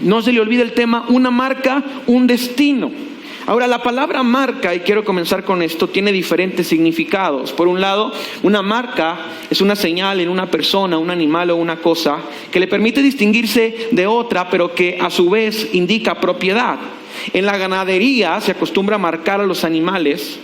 no se le olvide el tema, una marca, un destino. Ahora, la palabra marca, y quiero comenzar con esto, tiene diferentes significados. Por un lado, una marca es una señal en una persona, un animal o una cosa que le permite distinguirse de otra, pero que a su vez indica propiedad. En la ganadería se acostumbra a marcar a los animales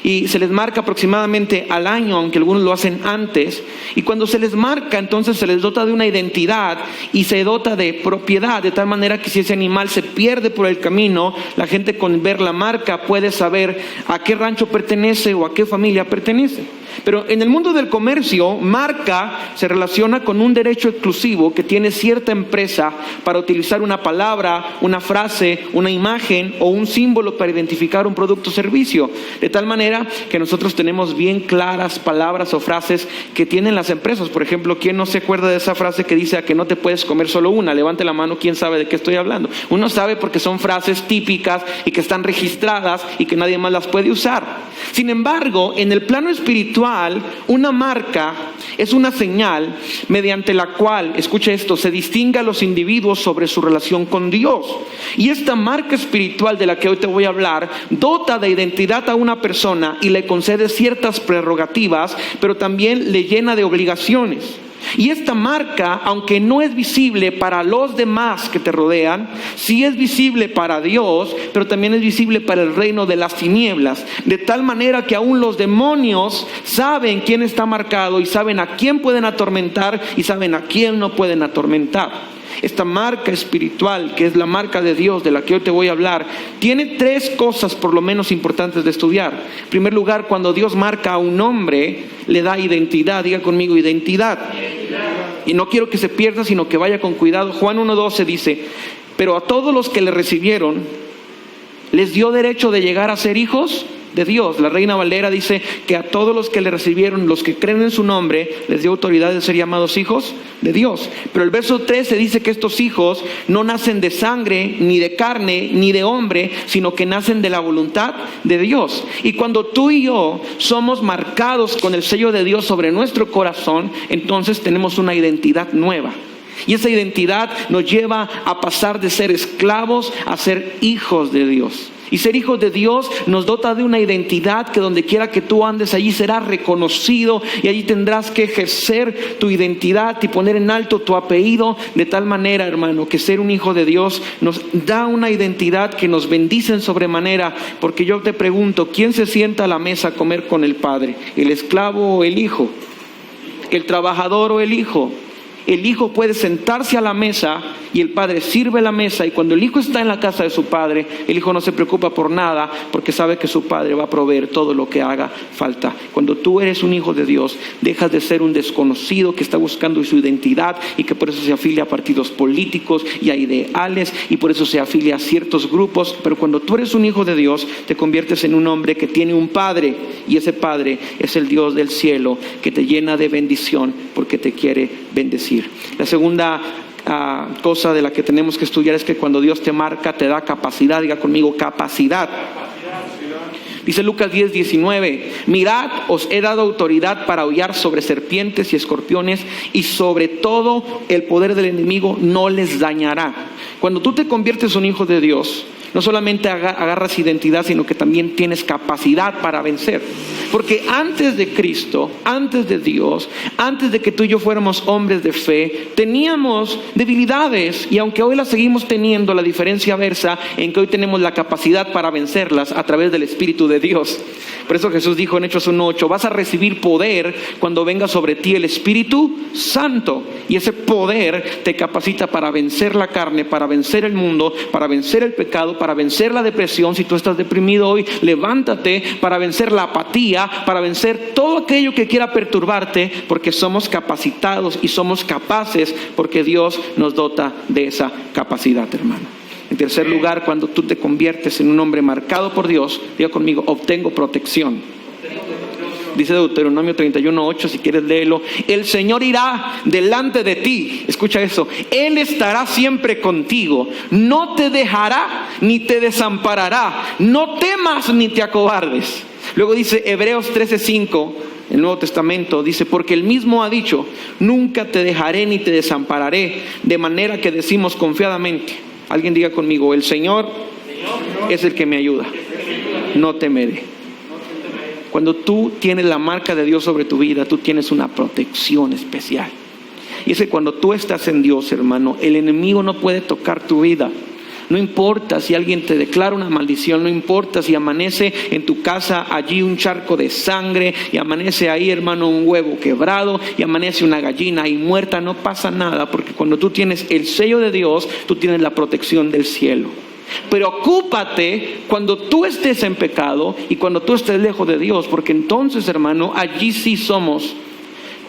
y se les marca aproximadamente al año, aunque algunos lo hacen antes. Y cuando se les marca, entonces se les dota de una identidad y se dota de propiedad, de tal manera que si ese animal se pierde por el camino, la gente con ver la marca puede saber a qué rancho pertenece o a qué familia pertenece. Pero en el mundo del comercio, marca se relaciona con un derecho exclusivo que tiene cierta empresa para utilizar una palabra, una frase, una imagen o un símbolo para identificar un producto o servicio. De tal manera que nosotros tenemos bien claras palabras o frases que tienen las empresas. Por ejemplo, ¿quién no se acuerda de esa frase que dice que no te puedes comer solo una? Levante la mano, ¿quién sabe de qué estoy hablando? Uno sabe porque son frases típicas y que están registradas y que nadie más las puede usar. Sin embargo, en el plano espiritual, una marca es una señal mediante la cual, escucha esto, se distingue a los individuos sobre su relación con Dios. Y esta marca espiritual de la que hoy te voy a hablar dota de identidad a una persona y le concede ciertas prerrogativas, pero también le llena de obligaciones. Y esta marca, aunque no es visible para los demás que te rodean, sí es visible para Dios, pero también es visible para el reino de las tinieblas. De tal manera que aún los demonios saben quién está marcado y saben a quién pueden atormentar y saben a quién no pueden atormentar. Esta marca espiritual, que es la marca de Dios de la que hoy te voy a hablar, tiene tres cosas por lo menos importantes de estudiar. En primer lugar, cuando Dios marca a un hombre, le da identidad. Diga conmigo, identidad. Y no quiero que se pierda, sino que vaya con cuidado. Juan 1:12 dice: pero a todos los que le recibieron, les dio derecho de llegar a ser hijos de Dios. La Reina Valera dice que a todos los que le recibieron, los que creen en su nombre, les dio autoridad de ser llamados hijos de Dios. Pero el verso 13 dice que estos hijos no nacen de sangre, ni de carne, ni de hombre, sino que nacen de la voluntad de Dios. Y cuando tú y yo somos marcados con el sello de Dios sobre nuestro corazón, entonces tenemos una identidad nueva. Y esa identidad nos lleva a pasar de ser esclavos a ser hijos de Dios. Y ser hijos de Dios nos dota de una identidad que donde quiera que tú andes, allí serás reconocido y allí tendrás que ejercer tu identidad y poner en alto tu apellido. De tal manera, hermano, que ser un hijo de Dios nos da una identidad que nos bendice en sobremanera. Porque yo te pregunto, ¿quién se sienta a la mesa a comer con el Padre? ¿El esclavo o el hijo? ¿El trabajador o el hijo? El hijo puede sentarse a la mesa y el padre sirve la mesa, y cuando el hijo está en la casa de su padre, el hijo no se preocupa por nada porque sabe que su padre va a proveer todo lo que haga falta. Cuando tú eres un hijo de Dios, dejas de ser un desconocido que está buscando su identidad y que por eso se afilia a partidos políticos y a ideales y por eso se afilia a ciertos grupos. Pero cuando tú eres un hijo de Dios, te conviertes en un hombre que tiene un padre, y ese padre es el Dios del cielo que te llena de bendición porque te quiere bendecir. La segunda cosa de la que tenemos que estudiar es que cuando Dios te marca, te da capacidad. Diga conmigo, capacidad. Dice Lucas 10:19: mirad, os he dado autoridad para hollar sobre serpientes y escorpiones, y sobre todo el poder del enemigo no les dañará. Cuando tú te conviertes en un hijo de Dios, no solamente agarras identidad, sino que también tienes capacidad para vencer. Porque antes de Cristo, antes de Dios, antes de que tú y yo fuéramos hombres de fe, teníamos debilidades, y aunque hoy las seguimos teniendo, la diferencia versa en que hoy tenemos la capacidad para vencerlas a través del Espíritu de Dios. Por eso Jesús dijo en Hechos 1:8: vas a recibir poder cuando venga sobre ti el Espíritu Santo, y ese poder te capacita para vencer la carne, para vencer el mundo, para vencer el pecado, para vencer la depresión. Si tú estás deprimido hoy, levántate, para vencer la apatía, para vencer todo aquello que quiera perturbarte, porque somos capacitados y somos capaces, porque Dios nos dota de esa capacidad, hermano. En tercer lugar, cuando tú te conviertes en un hombre marcado por Dios, diga conmigo, obtengo protección. Dice Deuteronomio 31:8, si quieres léelo: el Señor irá delante de ti. Escucha eso: Él estará siempre contigo, no te dejará ni te desamparará, no temas ni te acobardes. Luego dice Hebreos 13:5, el Nuevo Testamento, dice: porque Él mismo ha dicho, nunca te dejaré ni te desampararé. De manera que decimos confiadamente, Alguien diga conmigo, el Señor es el que me ayuda, no temeré. Cuando tú tienes la marca de Dios sobre tu vida, tú tienes una protección especial. Y es que cuando tú estás en Dios, hermano, el enemigo no puede tocar tu vida. No importa si alguien te declara una maldición, no importa si amanece en tu casa allí un charco de sangre y amanece ahí, hermano, un huevo quebrado y amanece una gallina ahí muerta, no pasa nada, porque cuando tú tienes el sello de Dios, tú tienes la protección del cielo. Pero ocúpate cuando tú estés en pecado y cuando tú estés lejos de Dios, porque entonces, hermano, allí sí somos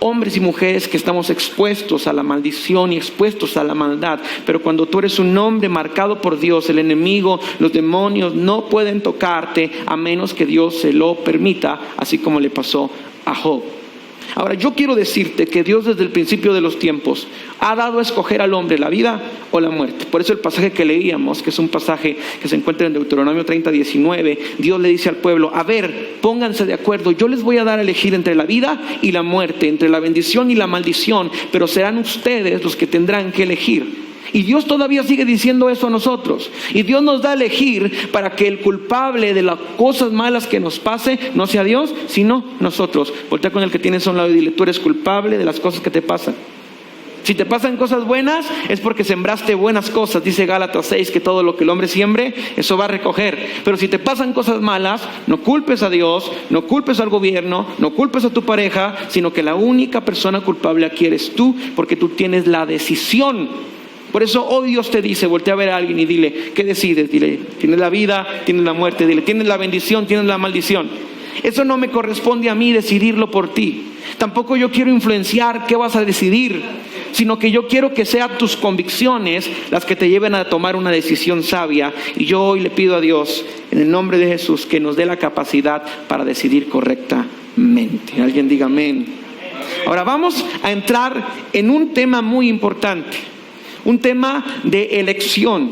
hombres y mujeres que estamos expuestos a la maldición y expuestos a la maldad. Pero cuando tú eres un hombre marcado por Dios, el enemigo, los demonios no pueden tocarte a menos que Dios se lo permita, así como le pasó a Job. Ahora, yo quiero decirte que Dios desde el principio de los tiempos ha dado a escoger al hombre la vida o la muerte. Por eso el pasaje que leíamos, que es un pasaje que se encuentra en Deuteronomio 30:19, Dios le dice al pueblo, a ver, pónganse de acuerdo, yo les voy a dar a elegir entre la vida y la muerte, entre la bendición y la maldición, pero serán ustedes los que tendrán que elegir. Y Dios todavía sigue diciendo eso a nosotros. Y Dios nos da a elegir para que el culpable de las cosas malas que nos pase no sea Dios, sino nosotros. Voltea con el que tienes a un lado y dile, tú eres culpable de las cosas que te pasan. Si te pasan cosas buenas, es porque sembraste buenas cosas. Dice Gálatas 6 que todo lo que el hombre siembre, eso va a recoger. Pero si te pasan cosas malas, no culpes a Dios, no culpes al gobierno, no culpes a tu pareja, sino que la única persona culpable aquí eres tú, porque tú tienes la decisión. Por eso hoy Dios te dice, voltea a ver a alguien y dile, ¿qué decides? Dile, tienes la vida, tienes la muerte. Dile, tienes la bendición, tienes la maldición. Eso no me corresponde a mí decidirlo por ti. Tampoco yo quiero influenciar qué vas a decidir, sino que yo quiero que sean tus convicciones las que te lleven a tomar una decisión sabia. Y yo hoy le pido a Dios, en el nombre de Jesús, que nos dé la capacidad para decidir correctamente. Alguien diga amén. Ahora vamos a entrar en un tema muy importante. Un tema de elección.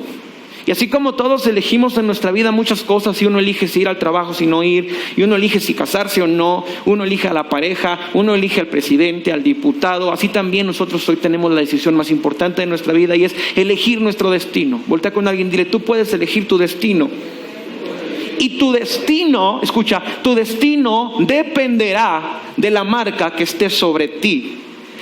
Y así como todos elegimos en nuestra vida muchas cosas, y uno elige si ir al trabajo, si no ir, y uno elige si casarse o no, uno elige a la pareja, uno elige al presidente, al diputado, así también nosotros hoy tenemos la decisión más importante de nuestra vida y es elegir nuestro destino. Voltea con alguien y dile, tú puedes elegir tu destino. Y tu destino, escucha, tu destino dependerá de la marca que esté sobre ti.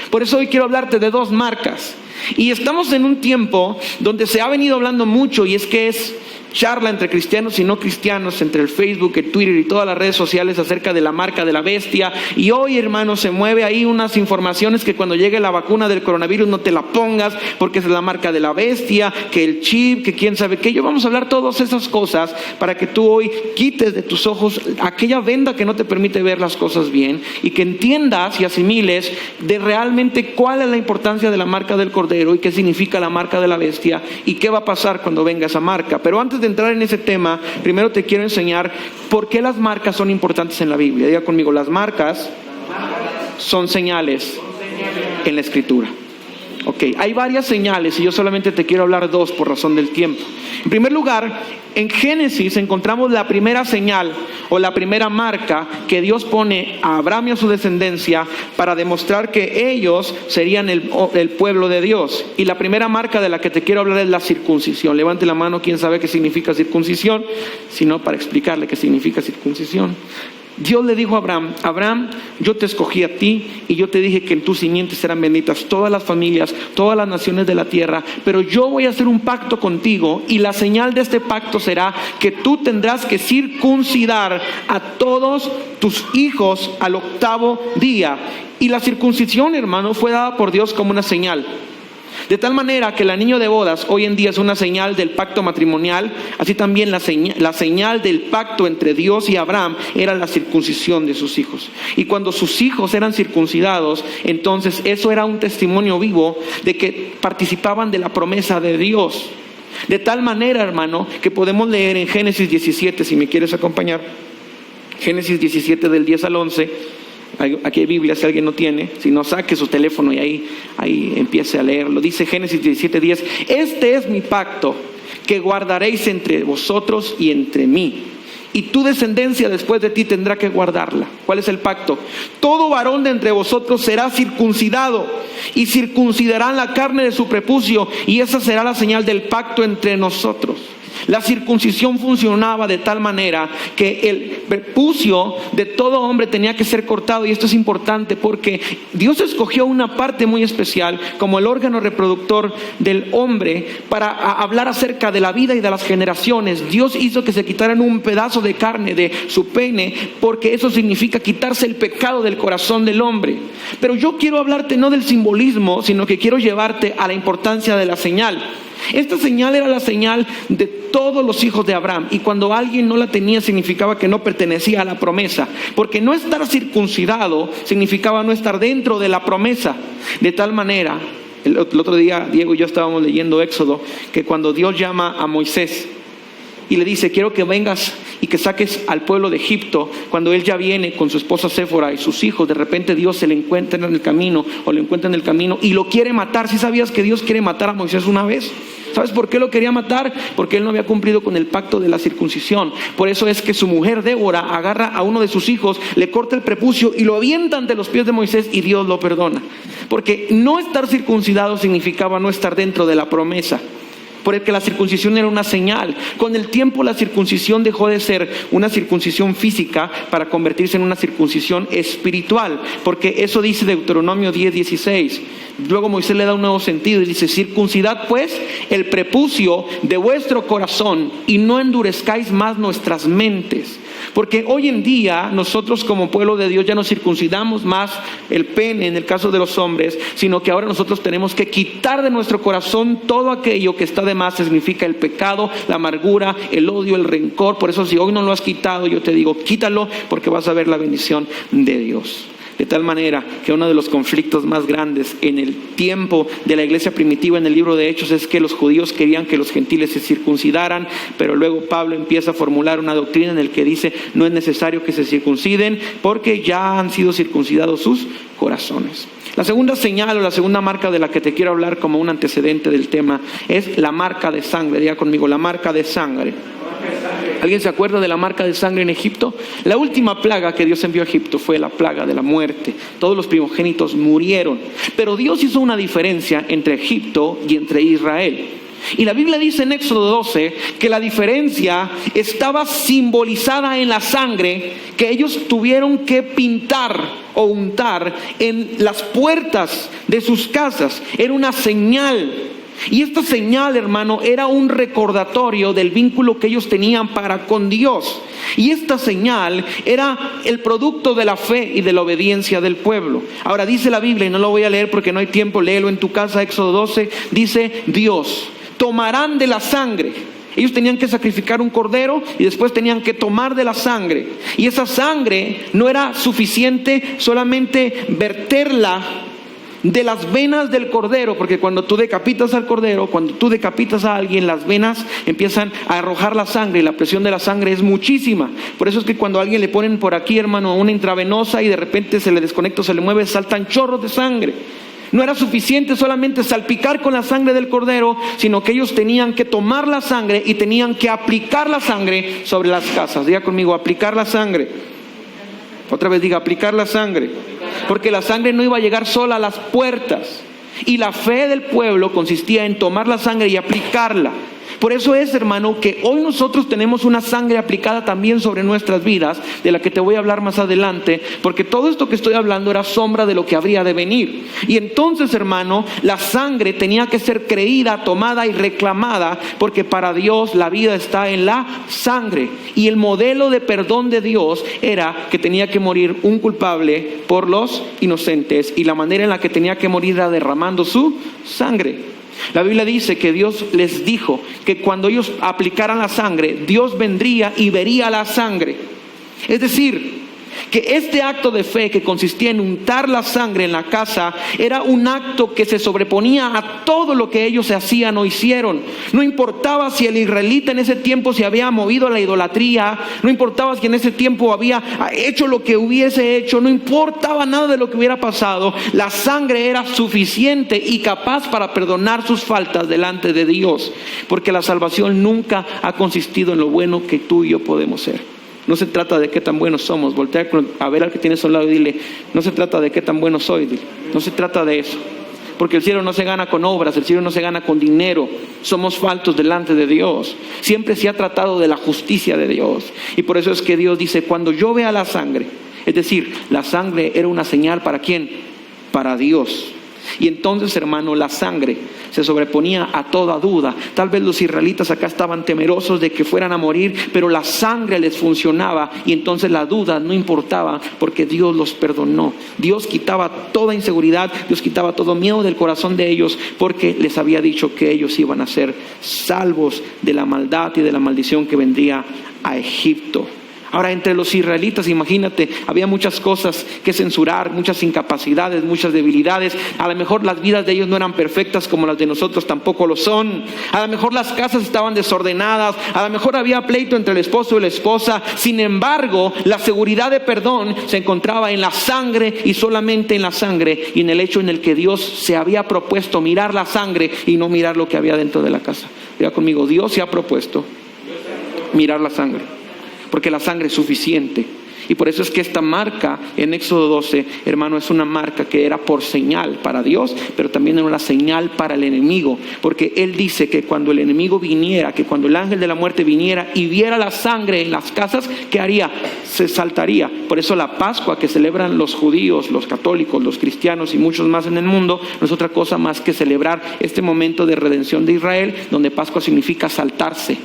Por eso hoy quiero hablarte de dos marcas. Y estamos en un tiempo donde se ha venido hablando mucho, y es que es charla entre cristianos y no cristianos, entre el Facebook, el Twitter y todas las redes sociales acerca de la marca de la bestia. Y hoy, hermanos, se mueve ahí unas informaciones que cuando llegue la vacuna del coronavirus no te la pongas porque es la marca de la bestia, que el chip, que quién sabe qué. Yo vamos a hablar todas esas cosas para que tú hoy quites de tus ojos aquella venda que no te permite ver las cosas bien y que entiendas y asimiles de realmente cuál es la importancia de la marca del cordero y qué significa la marca de la bestia y qué va a pasar cuando venga esa marca. Pero antes de entrar en ese tema, primero te quiero enseñar por qué las marcas son importantes en la Biblia. Diga conmigo, las marcas son señales en la Escritura. Ok, hay varias señales y yo solamente te quiero hablar dos por razón del tiempo. En primer lugar, en Génesis encontramos la primera señal o la primera marca que Dios pone a Abraham y a su descendencia para demostrar que ellos serían el pueblo de Dios. Y la primera marca de la que te quiero hablar es la circuncisión. Levante la mano, ¿quién sabe qué significa circuncisión? Si no, para explicarle qué significa circuncisión. Dios le dijo a Abraham, Abraham, yo te escogí a ti y yo te dije que en tus simientes serán benditas todas las familias, todas las naciones de la tierra, pero yo voy a hacer un pacto contigo y la señal de este pacto será que tú tendrás que circuncidar a todos tus hijos al 8º día. Y la circuncisión, hermano, fue dada por Dios como una señal. De tal manera que el anillo de bodas hoy en día es una señal del pacto matrimonial, así también la señal del pacto entre Dios y Abraham era la circuncisión de sus hijos. Y cuando sus hijos eran circuncidados, entonces eso era un testimonio vivo de que participaban de la promesa de Dios. De tal manera, hermano, que podemos leer en Génesis 17, si me quieres acompañar, Génesis 17 del 10 al 11. Aquí hay Biblia, si alguien no tiene, si no, saque su teléfono y ahí empiece a leerlo. Dice Génesis 17:10, este es mi pacto que guardaréis entre vosotros y entre mí, y tu descendencia después de ti tendrá que guardarla. ¿Cuál es el pacto? Todo varón de entre vosotros será circuncidado, y circuncidarán la carne de su prepucio, y esa será la señal del pacto entre nosotros. La circuncisión funcionaba de tal manera que el prepucio de todo hombre tenía que ser cortado, y esto es importante porque Dios escogió una parte muy especial como el órgano reproductor del hombre para hablar acerca de la vida y de las generaciones. Dios hizo que se quitaran un pedazo de carne de su pene, porque eso significa quitarse el pecado del corazón del hombre. Pero yo quiero hablarte no del simbolismo, sino que quiero llevarte a la importancia de la señal. Esta señal era la señal de todos los hijos de Abraham, y cuando alguien no la tenía significaba que no pertenecía a la promesa, porque no estar circuncidado significaba no estar dentro de la promesa. De tal manera, el otro día Diego y yo estábamos leyendo Éxodo, que cuando Dios llama a Moisés y le dice: quiero que vengas y que saques al pueblo de Egipto, cuando él ya viene con su esposa Séfora y sus hijos, de repente Dios se le encuentra en el camino, o le encuentra en el camino y lo quiere matar. ¿Sí sabías que Dios quiere matar a Moisés una vez? ¿Sabes por qué lo quería matar? Porque él no había cumplido con el pacto de la circuncisión. Por eso es que su mujer Débora agarra a uno de sus hijos, le corta el prepucio y lo avienta ante los pies de Moisés, y Dios lo perdona. Porque no estar circuncidado significaba no estar dentro de la promesa. Porque la circuncisión era una señal. Con el tiempo la circuncisión dejó de ser una circuncisión física para convertirse en una circuncisión espiritual. Porque eso dice Deuteronomio 10:16. Luego Moisés le da un nuevo sentido y dice: circuncidad pues el prepucio de vuestro corazón y no endurezcáis más nuestras mentes. Porque hoy en día nosotros como pueblo de Dios ya no circuncidamos más el pene en el caso de los hombres, sino que ahora nosotros tenemos que quitar de nuestro corazón todo aquello que está de más, significa el pecado, la amargura, el odio, el rencor. Por eso si hoy no lo has quitado, yo te digo, quítalo, porque vas a ver la bendición de Dios. De tal manera que uno de los conflictos más grandes en el tiempo de la iglesia primitiva en el libro de Hechos es que los judíos querían que los gentiles se circuncidaran, pero luego Pablo empieza a formular una doctrina en la que dice: no es necesario que se circunciden porque ya han sido circuncidados sus corazones. La segunda señal o la segunda marca de la que te quiero hablar como un antecedente del tema es la marca de sangre. Diga conmigo: la marca de sangre. ¿Alguien se acuerda de la marca de sangre en Egipto? La última plaga que Dios envió a Egipto fue la plaga de la muerte. Todos los primogénitos murieron. Pero Dios hizo una diferencia entre Egipto y entre Israel. Y la Biblia dice en Éxodo 12 que la diferencia estaba simbolizada en la sangre que ellos tuvieron que pintar o untar en las puertas de sus casas. Era una señal. Y esta señal, hermano, era un recordatorio del vínculo que ellos tenían para con Dios. Y esta señal era el producto de la fe y de la obediencia del pueblo. Ahora dice la Biblia, y no lo voy a leer porque no hay tiempo, léelo en tu casa, Éxodo 12, dice: Dios, tomarán de la sangre. Ellos tenían que sacrificar un cordero y después tenían que tomar de la sangre. Y esa sangre no era suficiente solamente verterla de las venas del cordero, porque cuando tú decapitas al cordero, cuando tú decapitas a alguien, las venas empiezan a arrojar la sangre y la presión de la sangre es muchísima. Por eso es que cuando a alguien le ponen por aquí, hermano, una intravenosa y de repente se le desconecta, se le mueve, saltan chorros de sangre. No era suficiente solamente salpicar con la sangre del cordero, sino que ellos tenían que tomar la sangre y tenían que aplicar la sangre sobre las casas. Diga conmigo: aplicar la sangre. Otra vez diga: aplicar la sangre. Porque la sangre no iba a llegar sola a las puertas. Y la fe del pueblo consistía en tomar la sangre y aplicarla. Por eso es, hermano, que hoy nosotros tenemos una sangre aplicada también sobre nuestras vidas, de la que te voy a hablar más adelante, porque todo esto que estoy hablando era sombra de lo que habría de venir. Y entonces, hermano, la sangre tenía que ser creída, tomada y reclamada, porque para Dios la vida está en la sangre. Y el modelo de perdón de Dios era que tenía que morir un culpable por los inocentes, y la manera en la que tenía que morir era derramando su sangre. La Biblia dice que Dios les dijo que cuando ellos aplicaran la sangre, Dios vendría y vería la sangre. Es decir, que este acto de fe que consistía en untar la sangre en la casa era un acto que se sobreponía a todo lo que ellos hacían o hicieron. No importaba si el israelita en ese tiempo se había movido a la idolatría, no importaba si en ese tiempo había hecho lo que hubiese hecho, no importaba nada de lo que hubiera pasado. La sangre era suficiente y capaz para perdonar sus faltas delante de Dios, porque la salvación nunca ha consistido en lo bueno que tú y yo podemos ser. No se trata de qué tan buenos somos. Voltea a ver al que tienes a un lado y dile, no se trata de qué tan bueno soy. Dile, no se trata de eso. Porque el cielo no se gana con obras, el cielo no se gana con dinero. Somos faltos delante de Dios. Siempre se ha tratado de la justicia de Dios. Y por eso es que Dios dice, cuando yo vea la sangre, es decir, la sangre era una señal ¿para quién? Para Dios. Y entonces, hermano, la sangre se sobreponía a toda duda. Tal vez los israelitas acá estaban temerosos de que fueran a morir, pero la sangre les funcionaba y entonces la duda no importaba porque Dios los perdonó. Dios quitaba toda inseguridad, Dios quitaba todo miedo del corazón de ellos porque les había dicho que ellos iban a ser salvos de la maldad y de la maldición que vendría a Egipto. Ahora, entre los israelitas, imagínate, había muchas cosas que censurar, muchas incapacidades, muchas debilidades. A lo mejor las vidas de ellos no eran perfectas como las de nosotros tampoco lo son. A lo mejor las casas estaban desordenadas, a lo mejor había pleito entre el esposo y la esposa. Sin embargo, la seguridad de perdón se encontraba en la sangre y solamente en la sangre y en el hecho en el que Dios se había propuesto mirar la sangre y no mirar lo que había dentro de la casa. Diga conmigo, Dios se ha propuesto mirar la sangre. Porque la sangre es suficiente. Y por eso es que esta marca en Éxodo 12, hermano, es una marca que era por señal para Dios, pero también era una señal para el enemigo. Porque Él dice que cuando el enemigo viniera, que cuando el ángel de la muerte viniera y viera la sangre en las casas, ¿qué haría? Se saltaría. Por eso la Pascua que celebran los judíos, los católicos, los cristianos y muchos más en el mundo, no es otra cosa más que celebrar este momento de redención de Israel, donde Pascua significa saltarse.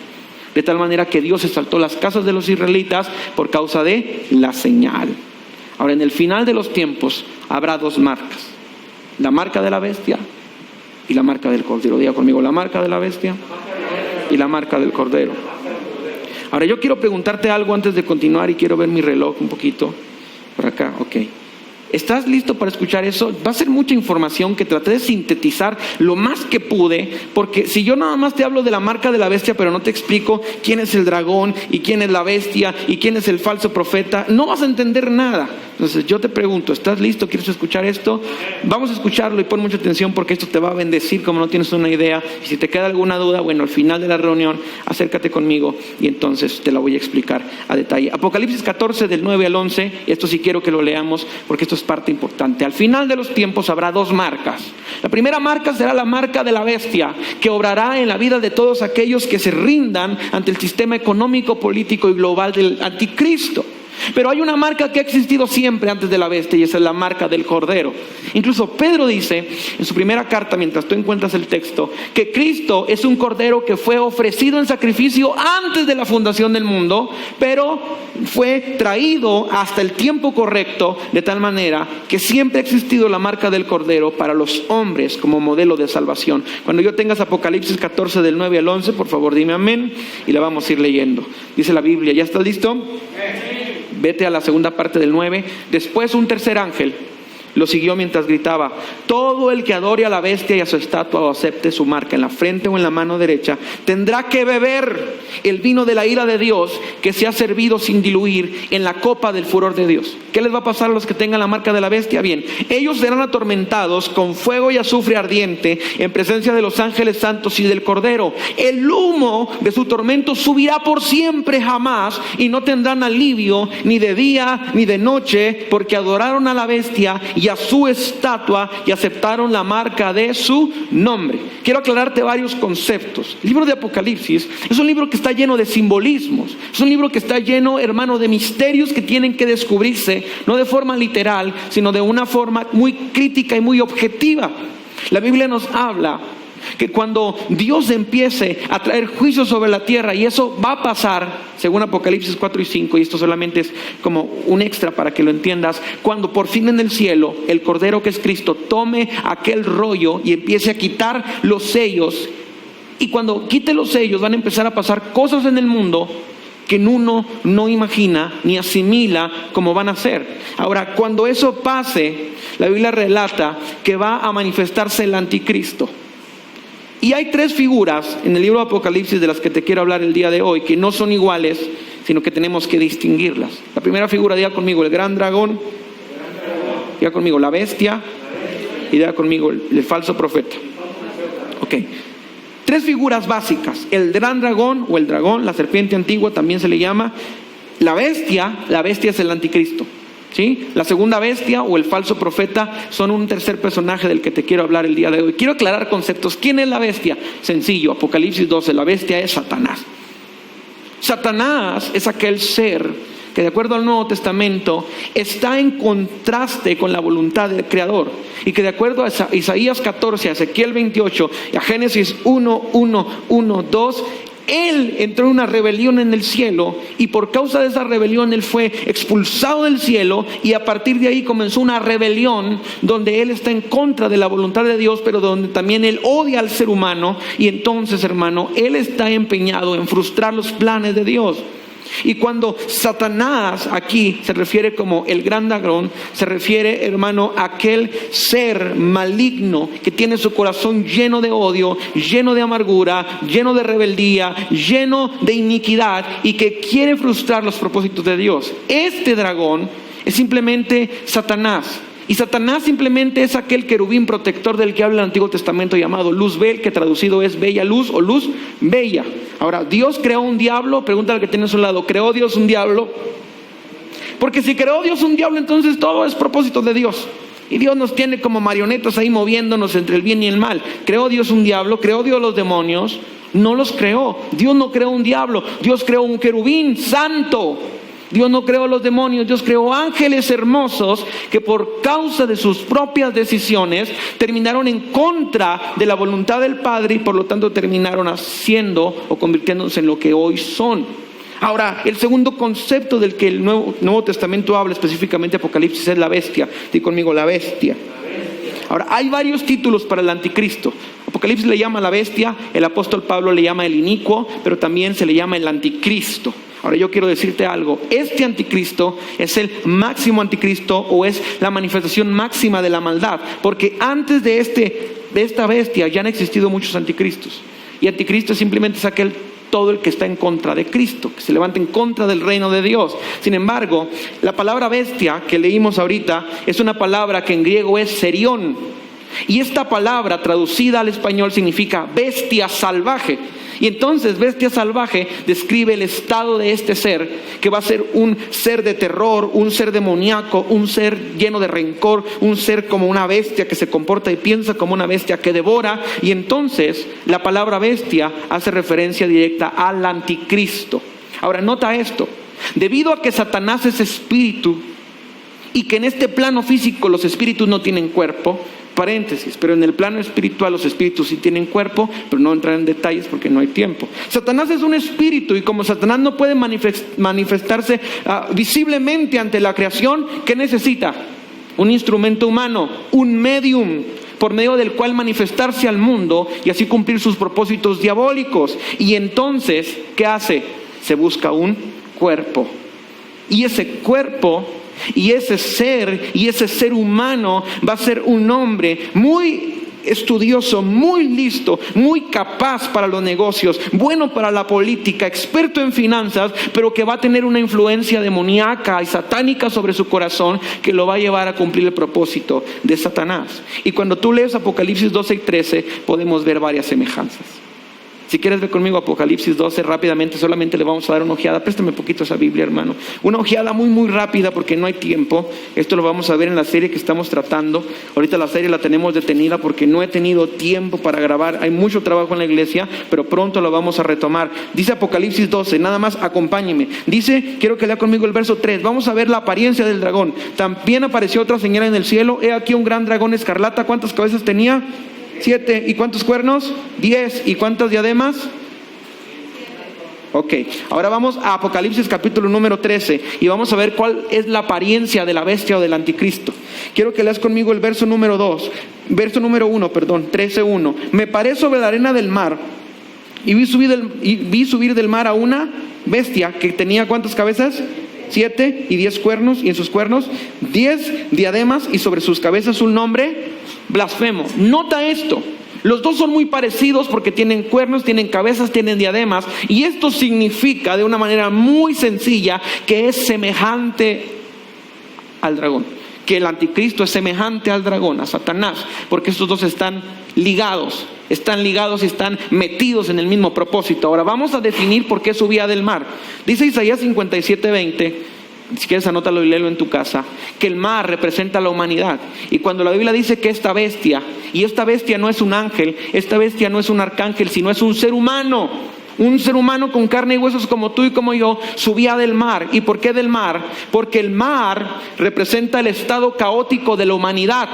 De tal manera que Dios exaltó las casas de los israelitas por causa de la señal. Ahora, en el final de los tiempos habrá dos marcas: la marca de la bestia y la marca del cordero. Diga conmigo, la marca de la bestia y la marca del cordero. Ahora, yo quiero preguntarte algo antes de continuar y quiero ver mi reloj un poquito por acá. Ok. ¿Estás listo para escuchar eso? Va a ser mucha información que traté de sintetizar lo más que pude, porque si yo nada más te hablo de la marca de la bestia, pero no te explico quién es el dragón y quién es la bestia y quién es el falso profeta, no vas a entender nada. Entonces yo te pregunto, ¿estás listo? ¿Quieres escuchar esto? Vamos a escucharlo y pon mucha atención porque esto te va a bendecir como no tienes una idea. Y si te queda alguna duda, bueno, al final de la reunión, acércate conmigo y entonces te la voy a explicar a detalle. Apocalipsis 14 del 9 al 11, y esto sí quiero que lo leamos porque esto es parte importante. Al final de los tiempos habrá dos marcas. La primera marca será la marca de la bestia, que obrará en la vida de todos aquellos que se rindan ante el sistema económico, político y global del anticristo. Pero hay una marca que ha existido siempre antes de la bestia y esa es la marca del cordero. Incluso Pedro dice en su primera carta, mientras tú encuentras el texto, que Cristo es un cordero que fue ofrecido en sacrificio antes de la fundación del mundo, pero fue traído hasta el tiempo correcto, de tal manera que siempre ha existido la marca del cordero para los hombres como modelo de salvación. Cuando yo tengas Apocalipsis 14 del 9 al 11, por favor dime amén y la vamos a ir leyendo. Dice la Biblia, ¿ya estás listo? Vete a la segunda parte del 9. Después un tercer ángel lo siguió mientras gritaba: todo el que adore a la bestia y a su estatua o acepte su marca en la frente o en la mano derecha tendrá que beber el vino de la ira de Dios, que se ha servido sin diluir en la copa del furor de Dios. ¿Qué les va a pasar a los que tengan la marca de la bestia? Bien, ellos serán atormentados con fuego y azufre ardiente en presencia de los ángeles santos y del cordero. El humo de su tormento subirá por siempre jamás, y no tendrán alivio ni de día ni de noche, porque adoraron a la bestia y a su estatua y aceptaron la marca de su nombre. Quiero aclararte varios conceptos. El libro de Apocalipsis es un libro que está lleno de simbolismos. Es un libro que está lleno, hermano, de misterios que tienen que descubrirse, no de forma literal, sino de una forma muy crítica y muy objetiva. La Biblia nos habla que cuando Dios empiece a traer juicio sobre la tierra, y eso va a pasar según Apocalipsis 4 y 5, y esto solamente es como un extra para que lo entiendas, cuando por fin en el cielo el Cordero que es Cristo tome aquel rollo y empiece a quitar los sellos, y cuando quite los sellos van a empezar a pasar cosas en el mundo que uno no imagina ni asimila cómo van a ser. Ahora, cuando eso pase, la Biblia relata que va a manifestarse el anticristo. Y hay tres figuras en el libro de Apocalipsis de las que te quiero hablar el día de hoy, que no son iguales, sino que tenemos que distinguirlas. La primera figura, diga conmigo, el gran dragón. Diga conmigo, la bestia. Y diga conmigo, el falso profeta. Ok. Tres figuras básicas: el gran dragón o el dragón, la serpiente antigua también se le llama, La bestia es el anticristo, ¿sí? La segunda bestia o el falso profeta son un tercer personaje del que te quiero hablar el día de hoy. Quiero aclarar conceptos. ¿Quién es la bestia? Sencillo, Apocalipsis 12, la bestia es Satanás. Satanás es aquel ser que de acuerdo al Nuevo Testamento está en contraste con la voluntad del Creador, y que de acuerdo a Isaías 14, a Ezequiel 28 y a Génesis 1:2, él entró en una rebelión en el cielo, y por causa de esa rebelión él fue expulsado del cielo, y a partir de ahí comenzó una rebelión donde él está en contra de la voluntad de Dios, pero donde también él odia al ser humano. Y entonces, hermano, él está empeñado en frustrar los planes de Dios. Y cuando Satanás aquí se refiere como el gran dragón, se refiere, hermano, a aquel ser maligno que tiene su corazón lleno de odio, lleno de amargura, lleno de rebeldía, lleno de iniquidad, y que quiere frustrar los propósitos de Dios. Este dragón es simplemente Satanás. Y Satanás simplemente es aquel querubín protector del que habla el Antiguo Testamento, llamado Luzbel, que traducido es bella luz o luz bella. Ahora, ¿Dios creó un diablo? Pregúntale al que tienes a un lado, ¿creó Dios un diablo? Porque si creó Dios un diablo, entonces todo es propósito de Dios. Y Dios nos tiene como marionetas ahí moviéndonos entre el bien y el mal. ¿Creó Dios un diablo? ¿Creó Dios los demonios? No los creó. Dios no creó un diablo. Dios creó un querubín santo. Dios no creó los demonios. Dios creó ángeles hermosos que por causa de sus propias decisiones terminaron en contra de la voluntad del Padre, y por lo tanto terminaron haciendo o convirtiéndose en lo que hoy son. Ahora, el segundo concepto del que el Nuevo Testamento habla, específicamente Apocalipsis, es la bestia. Di conmigo, la bestia. Ahora, hay varios títulos para el anticristo. Apocalipsis le llama la bestia, el apóstol Pablo le llama el inicuo, pero también se le llama el anticristo. Ahora, yo quiero decirte algo. Este anticristo es el máximo anticristo, o es la manifestación máxima de la maldad, porque antes de esta bestia ya han existido muchos anticristos. Y anticristo simplemente es todo el que está en contra de Cristo, que se levanta en contra del reino de Dios. Sin embargo, la palabra bestia que leímos ahorita es una palabra que en griego es serión, y esta palabra traducida al español significa bestia salvaje. Y entonces bestia salvaje describe el estado de este ser, que va a ser un ser de terror, un ser demoníaco, un ser lleno de rencor, un ser como una bestia que se comporta y piensa como una bestia que devora. Y entonces la palabra bestia hace referencia directa al anticristo. Ahora, nota esto: debido a que Satanás es espíritu, y que en este plano físico los espíritus no tienen cuerpo, paréntesis, pero en el plano espiritual los espíritus sí tienen cuerpo, pero no entrar en detalles porque no hay tiempo. Satanás es un espíritu, y como Satanás no puede manifestarse visiblemente ante la creación, ¿qué necesita? Un instrumento humano, un medium, por medio del cual manifestarse al mundo y así cumplir sus propósitos diabólicos. Y entonces, ¿qué hace? Se busca un cuerpo. Y ese cuerpo y ese ser humano va a ser un hombre muy estudioso, muy listo, muy capaz para los negocios, bueno para la política, experto en finanzas, pero que va a tener una influencia demoníaca y satánica sobre su corazón que lo va a llevar a cumplir el propósito de Satanás. Y cuando tú lees Apocalipsis 12 y 13 podemos ver varias semejanzas. Si quieres ver conmigo Apocalipsis 12 rápidamente, solamente le vamos a dar una ojeada. Préstame un poquito esa Biblia, hermano. Una ojeada muy muy rápida porque no hay tiempo. Esto lo vamos a ver en la serie que estamos tratando. Ahorita la serie la tenemos detenida porque no he tenido tiempo para grabar. Hay mucho trabajo en la iglesia, pero pronto lo vamos a retomar. Dice Apocalipsis 12, nada más acompáñeme. Dice, quiero que lea conmigo el verso 3. Vamos a ver la apariencia del dragón. También apareció otra señal en el cielo. He aquí un gran dragón escarlata. ¿Cuántas cabezas tenía? 7. ¿Y cuántos cuernos? 10. ¿Y cuántas diademas? Ok, ahora vamos a Apocalipsis capítulo número 13 y vamos a ver cuál es la apariencia de la bestia o del anticristo. Quiero que leas conmigo el verso número 1, 13:1. Me paré sobre la arena del mar y vi subir del mar a una bestia que tenía ¿cuántas cabezas? 7 y 10 cuernos, y en sus cuernos 10 diademas, y sobre sus cabezas un nombre blasfemo. Nota esto: los dos son muy parecidos porque tienen cuernos, tienen cabezas, tienen diademas, y esto significa de una manera muy sencilla que es semejante al dragón, que el anticristo es semejante al dragón, a Satanás, porque estos dos están ligados, están ligados y están metidos en el mismo propósito. Ahora vamos a definir por qué subía del mar. Dice Isaías 57:20, si quieres anótalo y léelo en tu casa, que el mar representa a la humanidad. Y cuando la Biblia dice que esta bestia, y esta bestia no es un ángel, esta bestia no es un arcángel, sino es un ser humano con carne y huesos como tú y como yo, subía del mar. ¿Y por qué del mar? Porque el mar representa el estado caótico de la humanidad.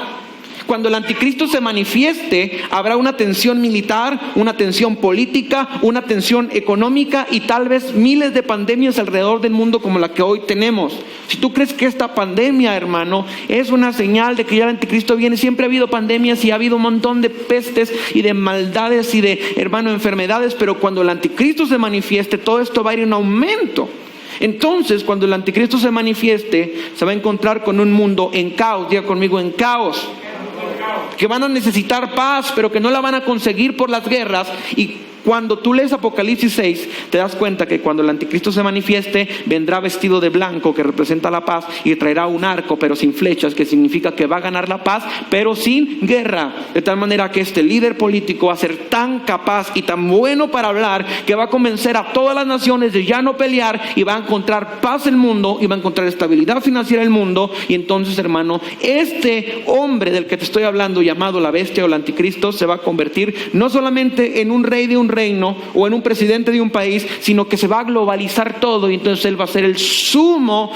Cuando el anticristo se manifieste, habrá una tensión militar, una tensión política, una tensión económica y tal vez miles de pandemias alrededor del mundo como la que hoy tenemos. Si tú crees que esta pandemia, hermano, es una señal de que ya el anticristo viene, siempre ha habido pandemias y ha habido un montón de pestes y de maldades y de, hermano, enfermedades, pero cuando el anticristo se manifieste, todo esto va a ir en aumento. Entonces, cuando el anticristo se manifieste, se va a encontrar con un mundo en caos. Diga conmigo, en caos. Que van a necesitar paz, pero que no la van a conseguir por las guerras. Y cuando tú lees Apocalipsis 6, te das cuenta que cuando el anticristo se manifieste, vendrá vestido de blanco, que representa la paz, y traerá un arco, pero sin flechas, que significa que va a ganar la paz, pero sin guerra. De tal manera que este líder político va a ser tan capaz y tan bueno para hablar, que va a convencer a todas las naciones de ya no pelear, y va a encontrar paz en el mundo, y va a encontrar estabilidad financiera en el mundo. Y entonces, hermano, este hombre del que te estoy hablando, llamado la bestia o el anticristo, se va a convertir no solamente en un rey de un reino o en un presidente de un país, sino que se va a globalizar todo, y entonces él va a ser el sumo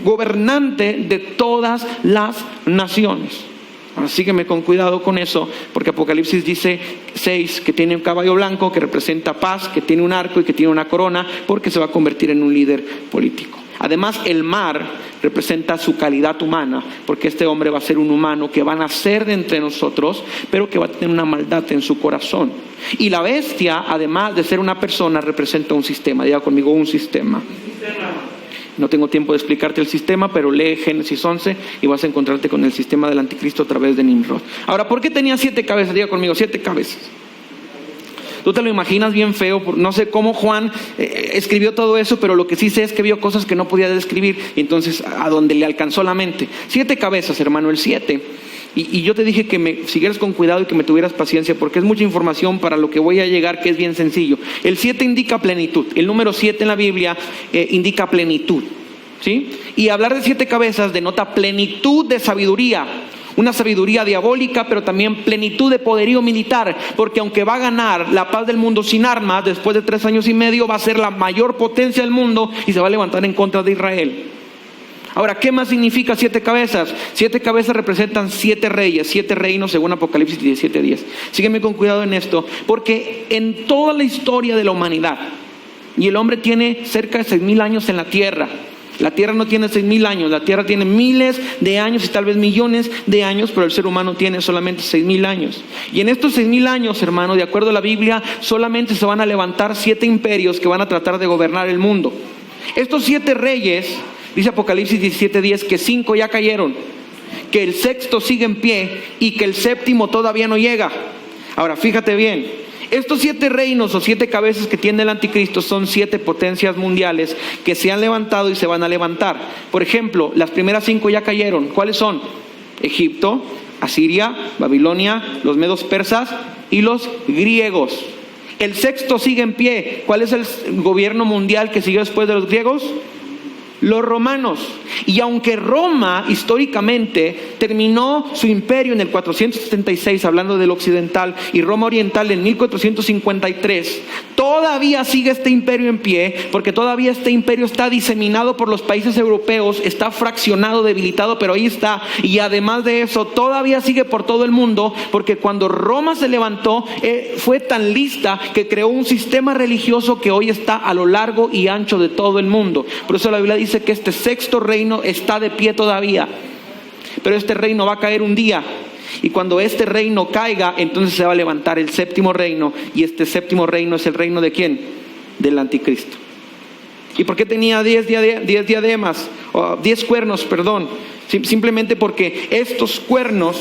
gobernante de todas las naciones. Ahora sígueme con cuidado con eso, porque Apocalipsis dice 6 que tiene un caballo blanco que representa paz, que tiene un arco y que tiene una corona, porque se va a convertir en un líder político. Además, el mar representa su calidad humana, porque este hombre va a ser un humano que va a nacer de entre nosotros, pero que va a tener una maldad en su corazón. Y la bestia, además de ser una persona, representa un sistema. Diga conmigo, un sistema. No tengo tiempo de explicarte el sistema, pero lee Génesis 11 y vas a encontrarte con el sistema del anticristo a través de Nimrod. Ahora, ¿por qué tenía 7 cabezas? Diga conmigo, 7 cabezas. Tú te lo imaginas bien feo, no sé cómo Juan escribió todo eso, pero lo que sí sé es que vio cosas que no podía describir, y entonces a donde le alcanzó la mente. 7 cabezas, hermano, el 7. Y yo te dije que me siguieras con cuidado y que me tuvieras paciencia, porque es mucha información para lo que voy a llegar, que es bien sencillo. El 7 indica plenitud. El número 7 en la Biblia indica plenitud, ¿sí? Y hablar de 7 cabezas denota plenitud de sabiduría. Una sabiduría diabólica, pero también plenitud de poderío militar, porque aunque va a ganar la paz del mundo sin armas, después de 3 años y medio va a ser la mayor potencia del mundo y se va a levantar en contra de Israel. Ahora, ¿qué más significa 7 cabezas? 7 cabezas representan 7 reyes, 7 reinos según Apocalipsis 17:10. Sígueme con cuidado en esto, porque en toda la historia de la humanidad, y el hombre tiene cerca de 6,000 años en la tierra. La tierra no tiene 6,000 años, la tierra tiene miles de años y tal vez millones de años, pero el ser humano tiene solamente 6,000 años. Y en estos 6,000 años, hermano, de acuerdo a la Biblia, solamente se van a levantar 7 imperios que van a tratar de gobernar el mundo. Estos 7 reyes, dice Apocalipsis 17:10, que 5 ya cayeron, que el 6º sigue en pie y que el 7º todavía no llega. Ahora, fíjate bien. Estos 7 reinos o 7 cabezas que tiene el anticristo son 7 potencias mundiales que se han levantado y se van a levantar. Por ejemplo, las primeras 5 ya cayeron. ¿Cuáles son? Egipto, Asiria, Babilonia, los medos persas y los griegos. El 6º sigue en pie. ¿Cuál es el gobierno mundial que siguió después de los griegos? Los romanos. Y aunque Roma históricamente terminó su imperio en el 476, hablando del occidental, y Roma oriental en 1453, todavía sigue este imperio en pie, porque todavía este imperio está diseminado por los países europeos, está fraccionado, debilitado, pero ahí está. Y además de eso, todavía sigue por todo el mundo, porque cuando Roma se levantó, fue tan lista que creó un sistema religioso que hoy está a lo largo y ancho de todo el mundo. Por eso la Biblia dice que este 6º reino está de pie todavía, pero este reino va a caer un día, y cuando este reino caiga, entonces se va a levantar el 7º reino, y este 7º reino es el reino ¿de quién? Del anticristo. ¿Y por qué tenía 10 diademas? 10 cuernos, perdón. Simplemente porque estos cuernos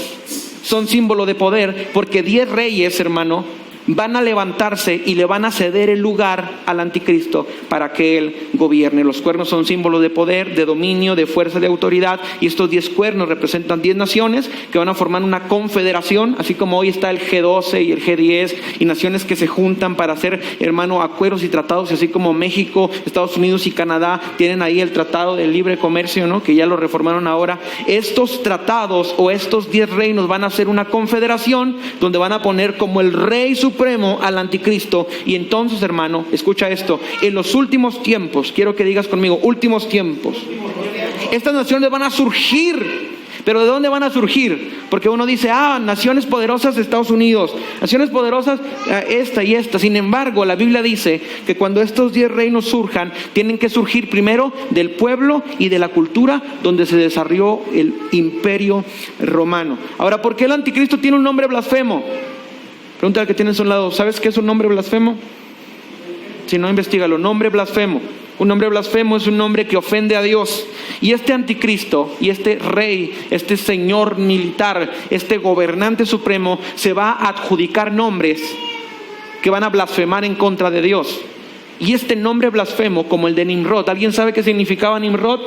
son símbolo de poder, porque 10 reyes, hermano, van a levantarse y le van a ceder el lugar al anticristo para que él gobierne. Los cuernos son símbolos de poder, de dominio, de fuerza, de autoridad, y estos 10 cuernos representan 10 naciones que van a formar una confederación, así como hoy está el G12 y el G10 y naciones que se juntan para hacer, hermano, acuerdos y tratados, así como México, Estados Unidos y Canadá tienen ahí el tratado de libre comercio, ¿no?, que ya lo reformaron ahora. Estos tratados o estos 10 reinos van a ser una confederación donde van a poner como el rey supremo al anticristo. Y entonces, hermano, escucha esto, en los últimos tiempos, quiero que digas conmigo, últimos tiempos, estas naciones van a surgir. ¿Pero de dónde van a surgir? Porque uno dice, naciones poderosas de Estados Unidos, naciones poderosas esta y esta. Sin embargo, la Biblia dice que cuando estos 10 reinos surjan, tienen que surgir primero del pueblo y de la cultura donde se desarrolló el imperio romano. Ahora, ¿por qué el anticristo tiene un nombre blasfemo? Pregúntale al que tienes a un lado, ¿sabes qué es un nombre blasfemo? Si no, investígalo. Nombre blasfemo. Un nombre blasfemo es un nombre que ofende a Dios. Y este anticristo y este rey, este señor militar, este gobernante supremo, se va a adjudicar nombres que van a blasfemar en contra de Dios. Y este nombre blasfemo, como el de Nimrod, ¿alguien sabe qué significaba Nimrod?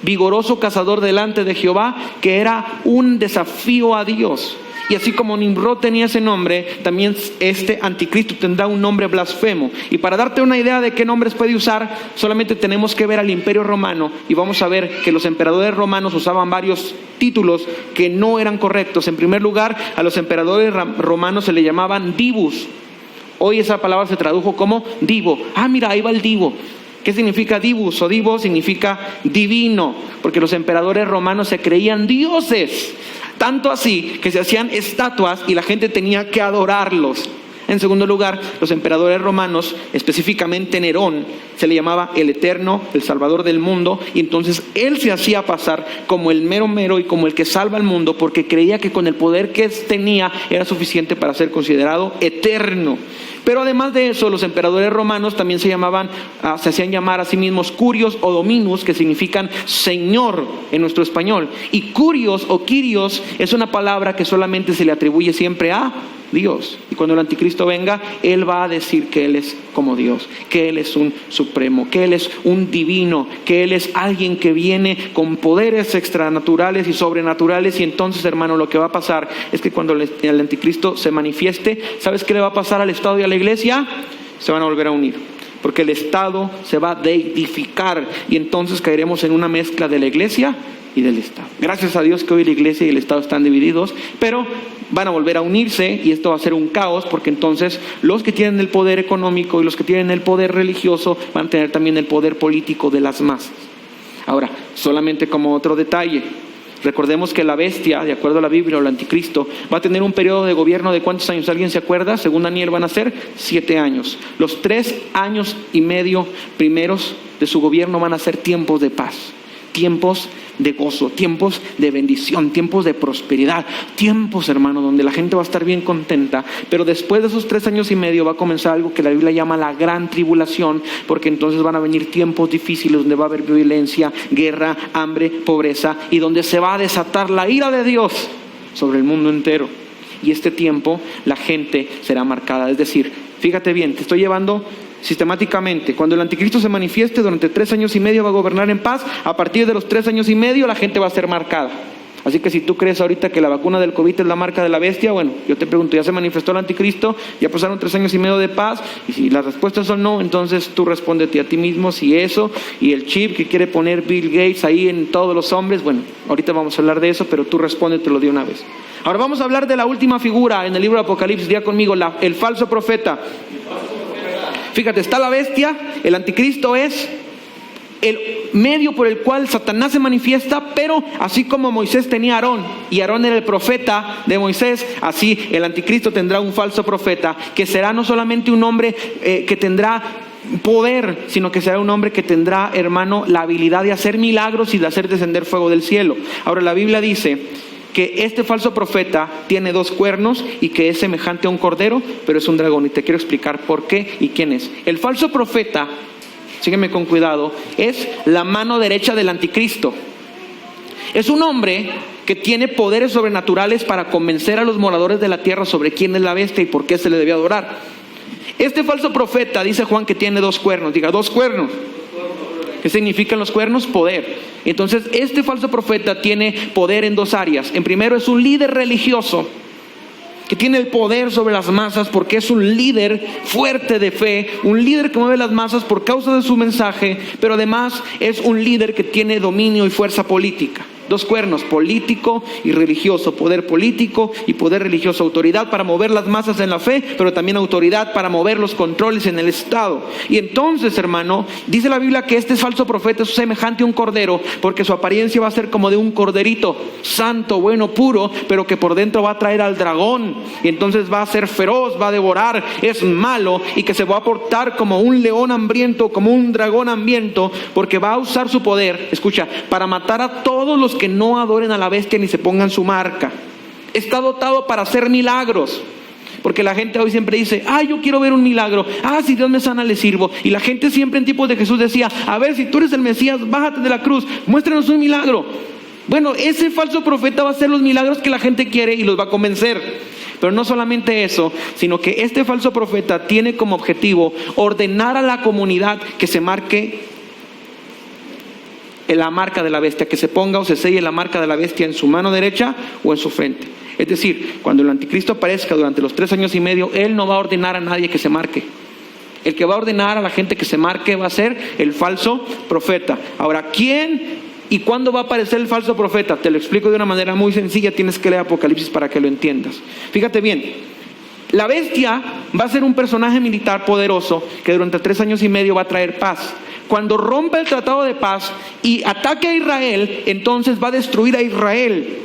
Vigoroso cazador delante de Jehová, que era un desafío a Dios. Y así como Nimrod tenía ese nombre, también este anticristo tendrá un nombre blasfemo. Y para darte una idea de qué nombres puede usar, solamente tenemos que ver al imperio romano y vamos a ver que los emperadores romanos usaban varios títulos que no eran correctos. En primer lugar, a los emperadores romanos se le llamaban divus. Hoy esa palabra se tradujo como divo. Mira, ahí va el divo. ¿Qué significa divus o divo? Significa divino, porque los emperadores romanos se creían dioses. Tanto así que se hacían estatuas y la gente tenía que adorarlos. En segundo lugar, los emperadores romanos, específicamente Nerón, se le llamaba el Eterno, el Salvador del mundo, y entonces él se hacía pasar como el mero mero y como el que salva al mundo, porque creía que con el poder que tenía era suficiente para ser considerado eterno. Pero además de eso, los emperadores romanos también se hacían llamar a sí mismos curios o dominus, que significan señor en nuestro español. Y curios o quirios es una palabra que solamente se le atribuye siempre a Dios. Y cuando el anticristo venga, él va a decir que él es como Dios, que él es un supremo, que él es un divino, que él es alguien que viene con poderes extranaturales y sobrenaturales. Y entonces, hermano, lo que va a pasar es que cuando el anticristo se manifieste, ¿sabes qué le va a pasar al Estado y a la iglesia? Se van a volver a unir, porque el Estado se va a deidificar y entonces caeremos en una mezcla de la iglesia y del Estado. Gracias a Dios que hoy la iglesia y el Estado están divididos, pero van a volver a unirse y esto va a ser un caos, porque entonces los que tienen el poder económico y los que tienen el poder religioso van a tener también el poder político de las masas. Ahora, solamente como otro detalle, recordemos que la bestia, de acuerdo a la Biblia, o el anticristo, va a tener un periodo de gobierno de ¿cuántos años? ¿Alguien se acuerda? Según Daniel van a ser 7 años. Los 3 años y medio primeros de su gobierno van a ser tiempos de paz, tiempos de gozo, tiempos de bendición, tiempos de prosperidad, tiempos, hermano, donde la gente va a estar bien contenta. Pero después de esos 3 años y medio va a comenzar algo que la Biblia llama la gran tribulación, porque entonces van a venir tiempos difíciles donde va a haber violencia, guerra, hambre, pobreza, y donde se va a desatar la ira de Dios sobre el mundo entero. Y este tiempo la gente será marcada. Es decir, fíjate bien, te estoy llevando sistemáticamente. Cuando el anticristo se manifieste durante 3 años y medio va a gobernar en paz. A partir de los 3 años y medio la gente va a ser marcada. Así que si tú crees ahorita que la vacuna del COVID es la marca de la bestia, bueno, yo te pregunto, ¿ya se manifestó el anticristo? ¿Ya pasaron 3 años y medio de paz? Y si las respuestas son no, entonces tú respóndete a ti mismo si eso, y el chip que quiere poner Bill Gates ahí en todos los hombres, bueno, ahorita vamos a hablar de eso, pero tú respóndetelo de una vez. Ahora vamos a hablar de la última figura en el libro de Apocalipsis. Diga conmigo, el falso profeta. Fíjate, está la bestia, el anticristo es el medio por el cual Satanás se manifiesta, pero así como Moisés tenía a Aarón, y Aarón era el profeta de Moisés, así el anticristo tendrá un falso profeta, que será no solamente un hombre que tendrá poder, sino que será un hombre que tendrá, hermano, la habilidad de hacer milagros y de hacer descender fuego del cielo. Ahora la Biblia dice que este falso profeta tiene 2 cuernos y que es semejante a un cordero, pero es un dragón, y te quiero explicar por qué y quién es. El falso profeta, sígueme con cuidado, es la mano derecha del anticristo. Es un hombre que tiene poderes sobrenaturales para convencer a los moradores de la tierra sobre quién es la bestia y por qué se le debe adorar. Este falso profeta, dice Juan, que tiene 2 cuernos. Diga, 2 cuernos. ¿Qué significan los cuernos? Poder. Entonces, este falso profeta tiene poder en 2 áreas. En primero, es un líder religioso que tiene el poder sobre las masas porque es un líder fuerte de fe, un líder que mueve las masas por causa de su mensaje, pero además es un líder que tiene dominio y fuerza política. 2 cuernos, político y religioso, poder político y poder religioso, autoridad para mover las masas en la fe, pero también autoridad para mover los controles en el Estado. Y entonces, hermano, dice la Biblia que este falso profeta es semejante a un cordero, porque su apariencia va a ser como de un corderito, santo, bueno, puro, pero que por dentro va a traer al dragón, y entonces va a ser feroz, va a devorar, es malo, y que se va a portar como un león hambriento, como un dragón hambriento, porque va a usar su poder, escucha, para matar a todos los que no adoren a la bestia ni se pongan su marca. Está dotado para hacer milagros, porque la gente hoy siempre dice, yo quiero ver un milagro, si Dios me sana le sirvo. Y la gente siempre en tiempos de Jesús decía, a ver, si tú eres el Mesías, bájate de la cruz, muéstranos un milagro. Bueno, ese falso profeta va a hacer los milagros que la gente quiere y los va a convencer. Pero no solamente eso, sino que este falso profeta tiene como objetivo ordenar a la comunidad que se marque la marca de la bestia, que se ponga o se selle la marca de la bestia en su mano derecha o en su frente. Es decir, cuando el anticristo aparezca durante los 3 años y medio, él no va a ordenar a nadie que se marque. El que va a ordenar a la gente que se marque va a ser el falso profeta. Ahora, ¿quién y cuándo va a aparecer el falso profeta? Te lo explico de una manera muy sencilla, tienes que leer Apocalipsis para que lo entiendas. Fíjate bien, la bestia va a ser un personaje militar poderoso que durante 3 años y medio va a traer paz. Cuando rompa el tratado de paz y ataque a Israel, entonces va a destruir a Israel.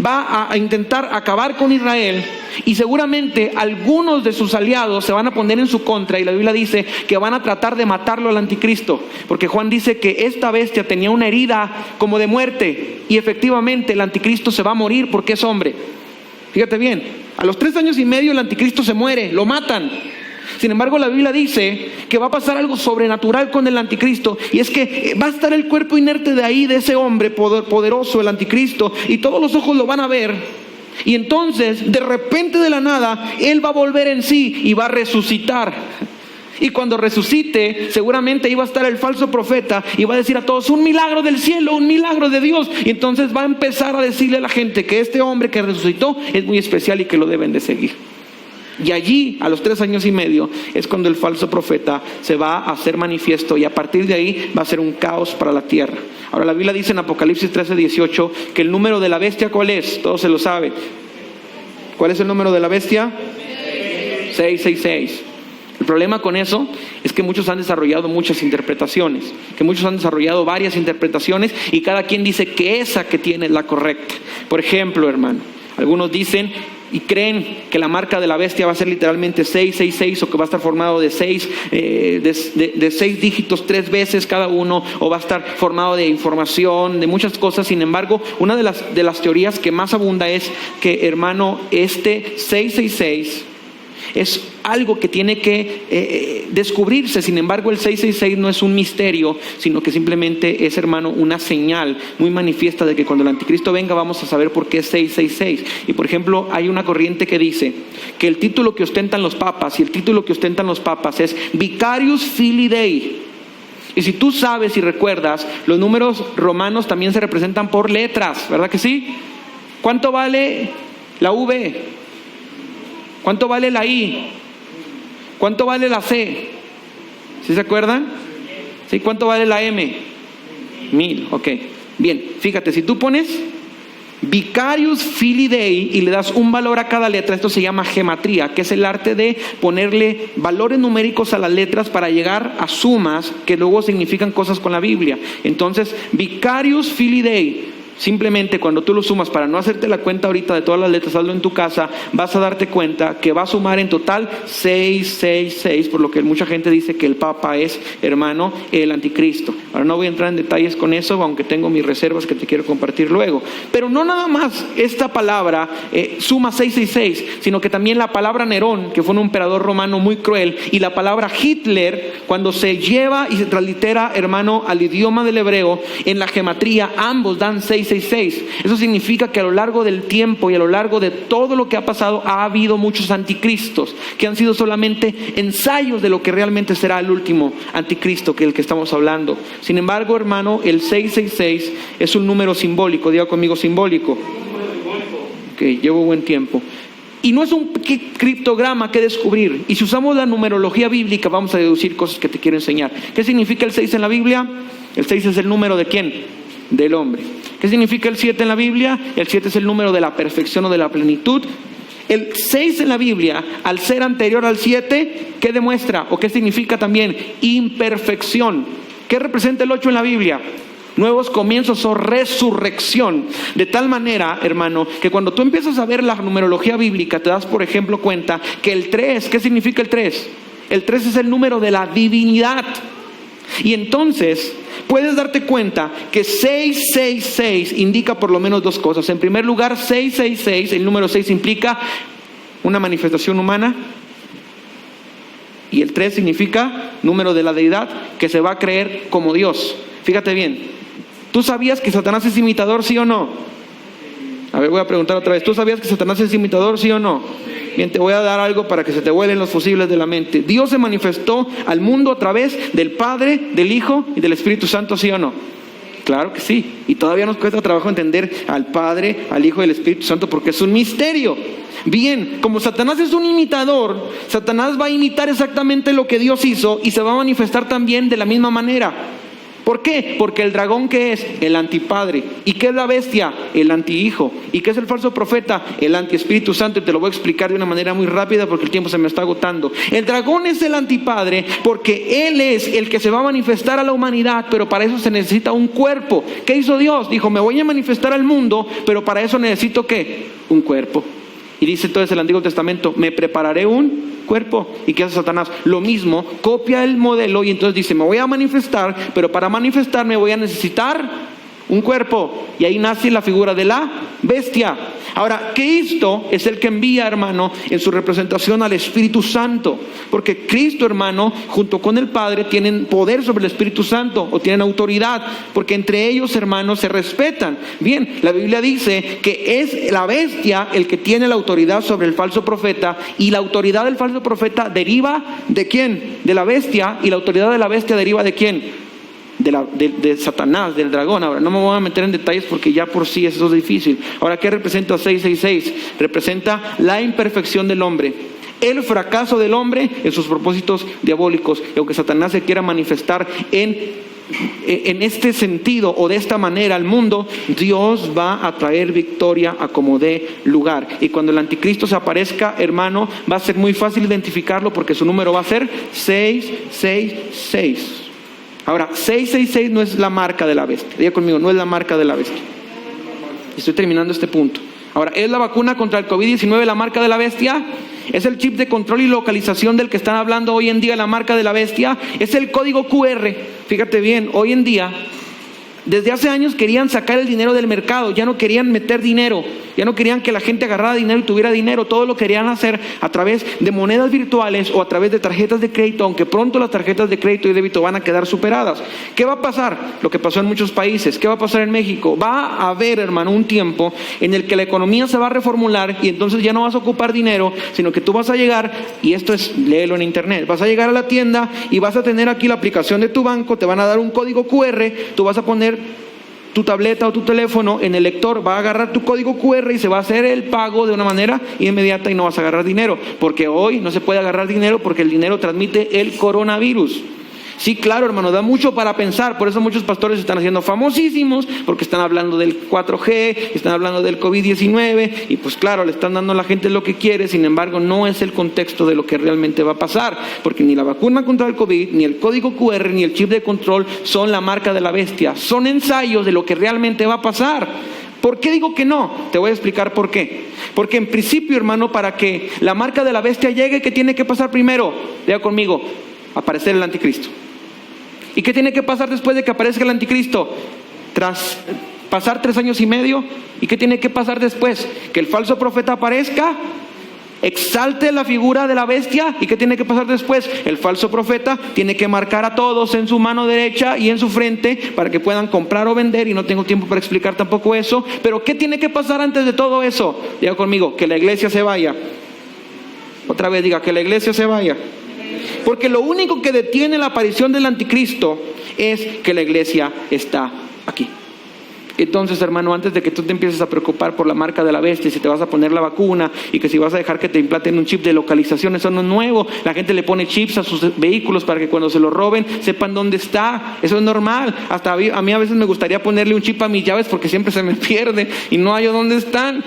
Va a intentar acabar con Israel y seguramente algunos de sus aliados se van a poner en su contra, y la Biblia dice que van a tratar de matarlo al anticristo, porque Juan dice que esta bestia tenía una herida como de muerte, y efectivamente el anticristo se va a morir porque es hombre. Fíjate bien, a los 3 años y medio el anticristo se muere, lo matan. Sin embargo, la Biblia dice que va a pasar algo sobrenatural con el anticristo, y es que va a estar el cuerpo inerte de ahí, de ese hombre poderoso, el anticristo, y todos los ojos lo van a ver, y entonces de repente, de la nada, él va a volver en sí y va a resucitar. Y cuando resucite, seguramente iba a estar el falso profeta y va a decir a todos, un milagro del cielo, un milagro de Dios. Y entonces va a empezar a decirle a la gente que este hombre que resucitó es muy especial y que lo deben de seguir. Y allí, a los 3 años y medio, es cuando el falso profeta se va a hacer manifiesto, y a partir de ahí va a ser un caos para la tierra. Ahora, la Biblia dice en Apocalipsis 13:18 que el número de la bestia, ¿cuál es? Todos se lo saben. ¿Cuál es el número de la bestia? 666. El problema con eso es que muchos han desarrollado muchas interpretaciones, que muchos han desarrollado varias interpretaciones, y cada quien dice que esa que tiene es la correcta. Por ejemplo, hermano, algunos dicen y creen que la marca de la bestia va a ser literalmente 666, o que va a estar formado de 6 dígitos 3 veces cada uno, o va a estar formado de información, de muchas cosas. Sin embargo, una de las teorías que más abunda es que, hermano, este 666 es algo que tiene que descubrirse. Sin embargo, el 666 no es un misterio, sino que simplemente es, hermano, una señal muy manifiesta de que cuando el anticristo venga vamos a saber por qué es 666. Y por ejemplo, hay una corriente que dice que el título que ostentan los papas, es Vicarius Filii Dei. Y si tú sabes y recuerdas, los números romanos también se representan por letras, ¿verdad que sí? ¿Cuánto vale la V? ¿Cuánto vale la I? ¿Cuánto vale la C? ¿Sí se acuerdan? ¿Sí? ¿Cuánto vale la M? 1000, ok. Bien, fíjate, si tú pones Vicarius Filii Dei y le das un valor a cada letra, esto se llama gematría, que es el arte de ponerle valores numéricos a las letras para llegar a sumas que luego significan cosas con la Biblia. Entonces, Vicarius Filii Dei, simplemente cuando tú lo sumas, para no hacerte la cuenta ahorita de todas las letras, hazlo en tu casa, vas a darte cuenta que va a sumar en total 666, por lo que mucha gente dice que el Papa es, hermano, el anticristo. Ahora no voy a entrar en detalles con eso, aunque tengo mis reservas que te quiero compartir luego. Pero no nada más esta palabra suma 666, sino que también la palabra Nerón, que fue un emperador romano muy cruel, y la palabra Hitler, cuando se lleva y se translitera, hermano, al idioma del hebreo, en la gematría, ambos dan 666. 666. Eso significa que a lo largo del tiempo y a lo largo de todo lo que ha pasado ha habido muchos anticristos que han sido solamente ensayos de lo que realmente será el último anticristo, que es el que estamos hablando. Sin embargo, hermano, el 666 es un número simbólico. Diga conmigo, simbólico. Ok, llevo buen tiempo. Y no es un criptograma que descubrir. Y si usamos la numerología bíblica, vamos a deducir cosas que te quiero enseñar. ¿Qué significa el 6 en la Biblia? El 6 es el número de ¿quién? Del hombre. ¿Qué significa el 7 en la Biblia? El 7 es el número de la perfección o de la plenitud. El 6 en la Biblia, al ser anterior al 7, ¿qué demuestra? ¿O qué significa también? Imperfección. ¿Qué representa el 8 en la Biblia? Nuevos comienzos o resurrección. De tal manera, hermano, que cuando tú empiezas a ver la numerología bíblica, te das, por ejemplo, cuenta que el 3, ¿qué significa el 3? El 3 es el número de la divinidad. Y entonces, puedes darte cuenta que 666 indica por lo menos dos cosas. En primer lugar, 666, el número 6 implica una manifestación humana. Y el 3 significa número de la deidad que se va a creer como Dios. Fíjate bien. ¿Tú sabías que Satanás es imitador, sí o no? A ver, voy a preguntar otra vez. ¿Tú sabías que Satanás es imitador, sí o no? Bien, te voy a dar algo para que se te vuelen los fusibles de la mente. Dios se manifestó al mundo a través del Padre, del Hijo y del Espíritu Santo, ¿sí o no? Claro que sí. Y todavía nos cuesta trabajo entender al Padre, al Hijo y al Espíritu Santo porque es un misterio. Bien, como Satanás es un imitador, Satanás va a imitar exactamente lo que Dios hizo y se va a manifestar también de la misma manera. ¿Por qué? Porque el dragón, ¿qué es? El antipadre. ¿Y qué es la bestia? El antihijo. ¿Y qué es el falso profeta? El antiespíritu santo. Y te lo voy a explicar de una manera muy rápida porque el tiempo se me está agotando. El dragón es el antipadre porque él es el que se va a manifestar a la humanidad, pero para eso se necesita un cuerpo. ¿Qué hizo Dios? Dijo, me voy a manifestar al mundo, pero para eso necesito ¿qué? Un cuerpo. Y dice entonces el Antiguo Testamento, me prepararé un cuerpo. ¿Y qué hace Satanás? Lo mismo, copia el modelo y entonces dice, me voy a manifestar, pero para manifestarme voy a necesitar un cuerpo. Y ahí nace la figura de la bestia. Ahora, Cristo es el que envía, hermano, en su representación al Espíritu Santo. Porque Cristo, hermano, junto con el Padre, tienen poder sobre el Espíritu Santo o tienen autoridad. Porque entre ellos, hermanos, se respetan. Bien, la Biblia dice que es la bestia el que tiene la autoridad sobre el falso profeta. Y la autoridad del falso profeta deriva ¿de quién? De la bestia. Y la autoridad de la bestia deriva ¿de quién? De Satanás, del dragón. Ahora no me voy a meter en detalles porque ya por sí eso es difícil. Ahora, ¿qué representa 666? Representa la imperfección del hombre, el fracaso del hombre en sus propósitos diabólicos. Y aunque Satanás se quiera manifestar en este sentido o de esta manera al mundo, Dios va a traer victoria a como dé lugar. Y cuando el anticristo se aparezca, hermano, va a ser muy fácil identificarlo porque su número va a ser 666. Ahora, 666 no es la marca de la bestia. Diga conmigo, no es la marca de la bestia. Estoy terminando este punto. Ahora, ¿es la vacuna contra el COVID-19 la marca de la bestia? ¿Es el chip de control y localización del que están hablando hoy en día la marca de la bestia? ¿Es el código QR? Fíjate bien, hoy en día, desde hace años querían sacar el dinero del mercado, ya no querían meter dinero, ya no querían que la gente agarrara dinero y tuviera dinero, todo lo querían hacer a través de monedas virtuales o a través de tarjetas de crédito, aunque pronto las tarjetas de crédito y débito van a quedar superadas. ¿Qué va a pasar? Lo que pasó en muchos países. ¿Qué va a pasar en México? Va a haber, hermano, un tiempo en el que la economía se va a reformular y entonces ya no vas a ocupar dinero, sino que tú vas a llegar, y esto es, léelo en internet, vas a llegar a la tienda y vas a tener aquí la aplicación de tu banco, te van a dar un código QR, tú vas a poner tu tableta o tu teléfono en el lector, va a agarrar tu código QR y se va a hacer el pago de una manera inmediata y no vas a agarrar dinero, porque hoy no se puede agarrar dinero porque el dinero transmite el coronavirus. Sí, claro, hermano, da mucho para pensar. Por eso muchos pastores están haciendo famosísimos, porque están hablando del 4G, están hablando del COVID-19, y pues claro, le están dando a la gente lo que quiere. Sin embargo, no es el contexto de lo que realmente va a pasar, porque ni la vacuna contra el COVID, ni el código QR, ni el chip de control son la marca de la bestia. Son ensayos de lo que realmente va a pasar. ¿Por qué digo que no? Te voy a explicar por qué. Porque en principio, hermano, para que la marca de la bestia llegue, ¿qué tiene que pasar primero? Diga conmigo, aparecer el anticristo. ¿Y qué tiene que pasar después de que aparezca el anticristo? Tras pasar 3 años y medio. ¿Y qué tiene que pasar después? Que el falso profeta aparezca exalte la figura de la bestia. ¿Y qué tiene que pasar después? El falso profeta tiene que marcar a todos en su mano derecha y en su frente para que puedan comprar o vender, y no tengo tiempo para explicar tampoco eso. Pero ¿qué tiene que pasar antes de todo eso? Diga conmigo, que la iglesia se vaya. Otra vez diga, que la iglesia se vaya. Porque lo único que detiene la aparición del anticristo es que la iglesia está aquí. Entonces, hermano, antes de que tú te empieces a preocupar por la marca de la bestia, si te vas a poner la vacuna y que si vas a dejar que te implanten un chip de localización, eso no es nuevo. La gente le pone chips a sus vehículos para que cuando se los roben sepan dónde está. Eso es normal. Hasta a mí a veces me gustaría ponerle un chip a mis llaves porque siempre se me pierde y no hallo dónde están.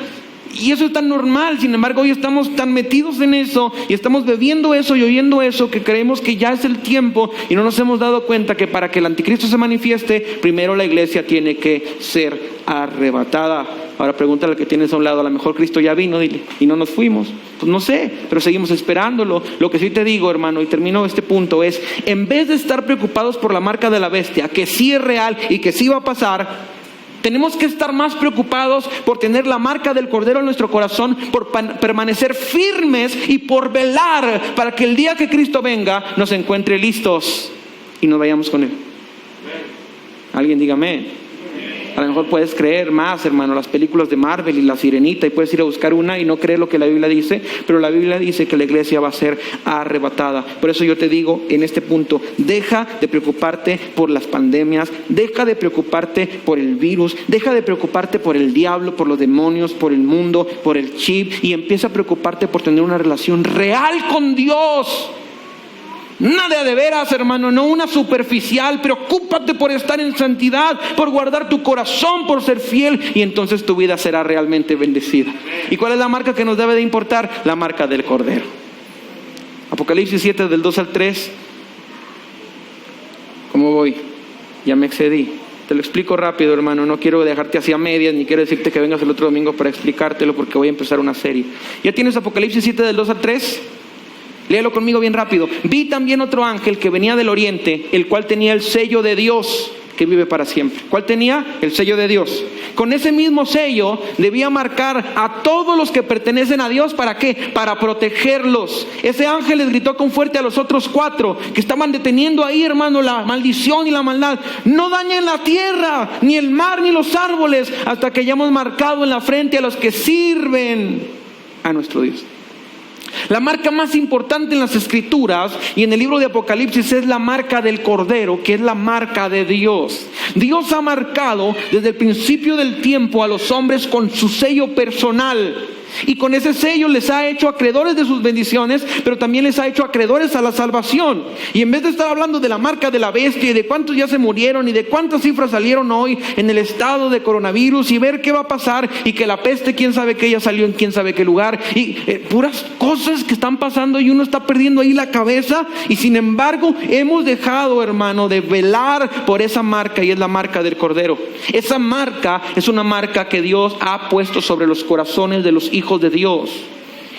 Y eso es tan normal. Sin embargo, hoy estamos tan metidos en eso y estamos bebiendo eso y oyendo eso que creemos que ya es el tiempo, y no nos hemos dado cuenta que para que el anticristo se manifieste, primero la iglesia tiene que ser arrebatada. Ahora pregúntale al que tienes a un lado, a lo mejor Cristo ya vino, dile, y no nos fuimos. Pues no sé, pero seguimos esperándolo. Lo que sí te digo, hermano, y termino este punto, es en vez de estar preocupados por la marca de la bestia, que sí es real y que sí va a pasar, tenemos que estar más preocupados por tener la marca del Cordero en nuestro corazón, por permanecer firmes y por velar para que el día que Cristo venga nos encuentre listos y nos vayamos con Él. Alguien diga amén. A lo mejor puedes creer más, hermano, las películas de Marvel y la Sirenita, y puedes ir a buscar una y no creer lo que la Biblia dice, pero la Biblia dice que la iglesia va a ser arrebatada. Por eso yo te digo en este punto, deja de preocuparte por las pandemias, deja de preocuparte por el virus, deja de preocuparte por el diablo, por los demonios, por el mundo, por el chip, y empieza a preocuparte por tener una relación real con Dios. Nada de veras, hermano, no una superficial. Preocúpate por estar en santidad, por guardar tu corazón, por ser fiel, y entonces tu vida será realmente bendecida. ¿Y cuál es la marca que nos debe de importar? La marca del Cordero. Apocalipsis 7 del 2 al 3. ¿Cómo voy? Ya me excedí. Te lo explico rápido, hermano. No quiero dejarte así a medias, ni quiero decirte que vengas el otro domingo para explicártelo, porque voy a empezar una serie. ¿Ya tienes Apocalipsis 7 del 2 al 3? Léelo conmigo bien rápido. Vi también otro ángel que venía del oriente, el cual tenía el sello de Dios, que vive para siempre. ¿Cuál tenía? El sello de Dios. Con ese mismo sello debía marcar a todos los que pertenecen a Dios. ¿Para qué? Para protegerlos. Ese ángel les gritó con fuerte a los otros 4 que estaban deteniendo ahí, hermano, la maldición y la maldad: no dañen la tierra, ni el mar, ni los árboles, hasta que hayamos marcado en la frente a los que sirven a nuestro Dios. La marca más importante en las Escrituras y en el libro de Apocalipsis es la marca del Cordero, que es la marca de Dios. Dios ha marcado desde el principio del tiempo a los hombres con su sello personal. Y con ese sello les ha hecho acreedores de sus bendiciones, pero también les ha hecho acreedores a la salvación. Y en vez de estar hablando de la marca de la bestia y de cuántos ya se murieron y de cuántas cifras salieron hoy en el estado de coronavirus y ver qué va a pasar, y que la peste, quién sabe qué, ya salió en quién sabe qué lugar, y puras cosas que están pasando, y uno está perdiendo ahí la cabeza. Y sin embargo hemos dejado, hermano, de velar por esa marca, y es la marca del Cordero. Esa marca es una marca que Dios ha puesto sobre los corazones de los hijos de Dios.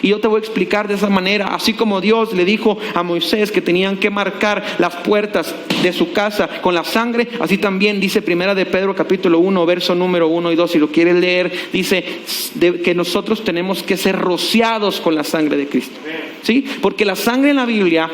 Y yo te voy a explicar de esa manera. Así como Dios le dijo a Moisés que tenían que marcar las puertas de su casa con la sangre, así también dice Primera de Pedro capítulo 1 verso número 1 y 2, si lo quieres leer, dice que nosotros tenemos que ser rociados con la sangre de Cristo. ¿Sí? Porque la sangre en la Biblia,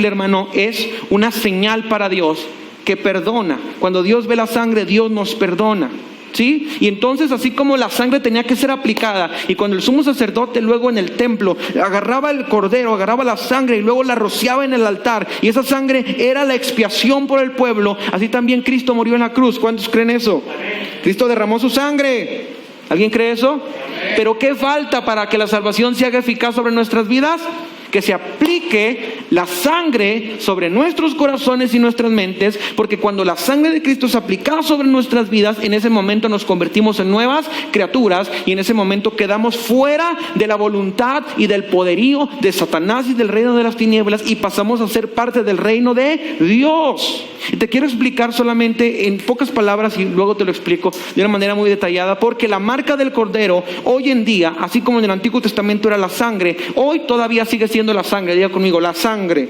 hermano, es una señal para Dios que perdona. Cuando Dios ve la sangre, Dios nos perdona. ¿Sí? Y entonces, así como la sangre tenía que ser aplicada, y cuando el sumo sacerdote luego en el templo agarraba el cordero, agarraba la sangre y luego la rociaba en el altar, y esa sangre era la expiación por el pueblo, así también Cristo murió en la cruz. ¿Cuántos creen eso? Amén. Cristo derramó su sangre. ¿Alguien cree eso? Amén. Pero ¿qué falta para que la salvación se haga eficaz sobre nuestras vidas? Que se aplique la sangre sobre nuestros corazones y nuestras mentes, porque cuando la sangre de Cristo es aplicada sobre nuestras vidas, en ese momento nos convertimos en nuevas criaturas, y en ese momento quedamos fuera de la voluntad y del poderío de Satanás y del reino de las tinieblas, y pasamos a ser parte del reino de Dios. Y te quiero explicar solamente en pocas palabras, y luego te lo explico de una manera muy detallada, porque la marca del Cordero hoy en día, así como en el Antiguo Testamento era la sangre, hoy todavía sigue siendo la sangre. Diga conmigo, la sangre.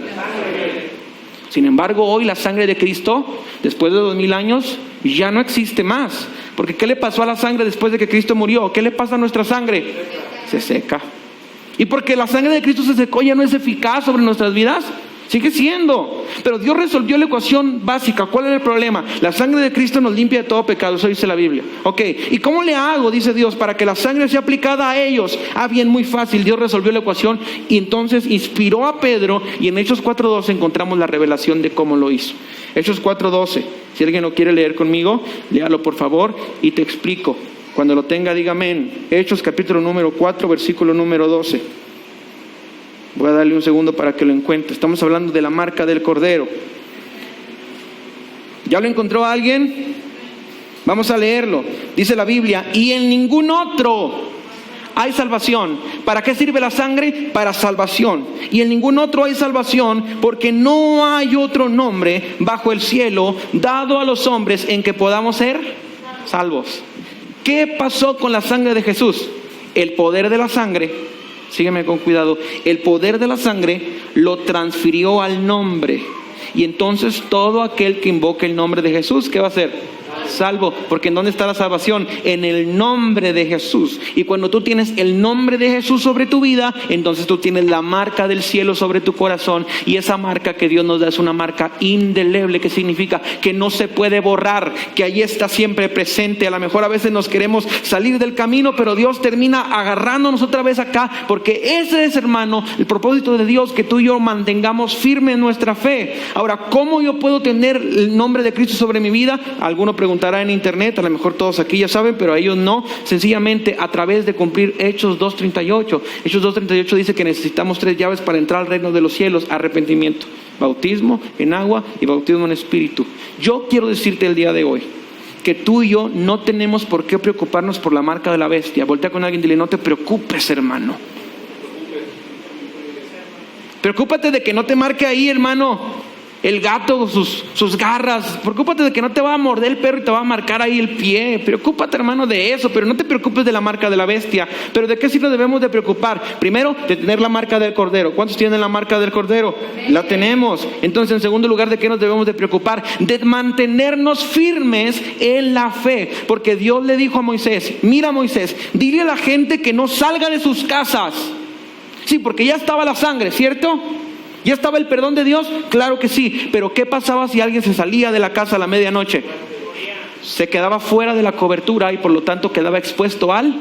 Sin embargo, hoy la sangre de Cristo, después de 2000 años, ya no existe más. Porque ¿qué le pasó a la sangre después de que Cristo murió? ¿Qué le pasa a nuestra sangre? Se seca. Y porque la sangre de Cristo se secó, ya no es eficaz sobre nuestras vidas. Sigue siendo. Pero Dios resolvió la ecuación básica. ¿Cuál era el problema? La sangre de Cristo nos limpia de todo pecado. Eso dice la Biblia. Ok. ¿Y cómo le hago? Dice Dios, para que la sangre sea aplicada a ellos. Bien, muy fácil. Dios resolvió la ecuación y entonces inspiró a Pedro. Y en Hechos 4:12 encontramos la revelación de cómo lo hizo. Hechos 4:12. Si alguien lo quiere leer conmigo, léalo por favor y te explico. Cuando lo tenga, dígame amén. Hechos capítulo número 4, versículo número 12. Voy a darle un segundo para que lo encuentre. Estamos hablando de la marca del Cordero. ¿Ya lo encontró alguien? Vamos a leerlo. Dice la Biblia, y en ningún otro hay salvación. ¿Para qué sirve la sangre? Para salvación. Y en ningún otro hay salvación, porque no hay otro nombre bajo el cielo dado a los hombres en que podamos ser salvos. ¿Qué pasó con la sangre de Jesús? El poder de la sangre, sígueme con cuidado, el poder de la sangre lo transfirió al nombre. Y entonces todo aquel que invoque el nombre de Jesús, ¿qué va a hacer? Salvo. Porque ¿en dónde está la salvación? En el nombre de Jesús. Y cuando tú tienes el nombre de Jesús sobre tu vida, entonces tú tienes la marca del cielo sobre tu corazón. Y esa marca que Dios nos da es una marca indeleble, que significa que no se puede borrar, que ahí está siempre presente. A lo mejor a veces nos queremos salir del camino, pero Dios termina agarrándonos otra vez acá, porque ese es, hermano, el propósito de Dios, que tú y yo mantengamos firme nuestra fe. Ahora, ¿cómo yo puedo tener el nombre de Cristo sobre mi vida? Alguno preguntará en internet, a lo mejor todos aquí ya saben, pero a ellos no. Sencillamente a través de cumplir Hechos 2:38. Hechos 2:38 dice que necesitamos 3 llaves para entrar al reino de los cielos: arrepentimiento, bautismo en agua y bautismo en espíritu. Yo quiero decirte el día de hoy que tú y yo no tenemos por qué preocuparnos por la marca de la bestia. Voltea con alguien y dile, no te preocupes, hermano. Preocúpate de que no te marque ahí, hermano, el gato, sus garras. Preocúpate de que no te va a morder el perro y te va a marcar ahí el pie. Preocúpate, hermano, de eso, pero no te preocupes de la marca de la bestia. ¿Pero de qué sí nos debemos de preocupar? Primero, de tener la marca del Cordero. ¿Cuántos tienen la marca del Cordero? La tenemos. Entonces, en segundo lugar, ¿de qué nos debemos de preocupar? De mantenernos firmes en la fe. Porque Dios le dijo a Moisés, mira, Moisés, dile a la gente que no salga de sus casas. Sí, porque ya estaba la sangre, ¿cierto? ¿Ya estaba el perdón de Dios? Claro que sí. Pero ¿qué pasaba si alguien se salía de la casa a la medianoche? Se quedaba fuera de la cobertura y por lo tanto quedaba expuesto al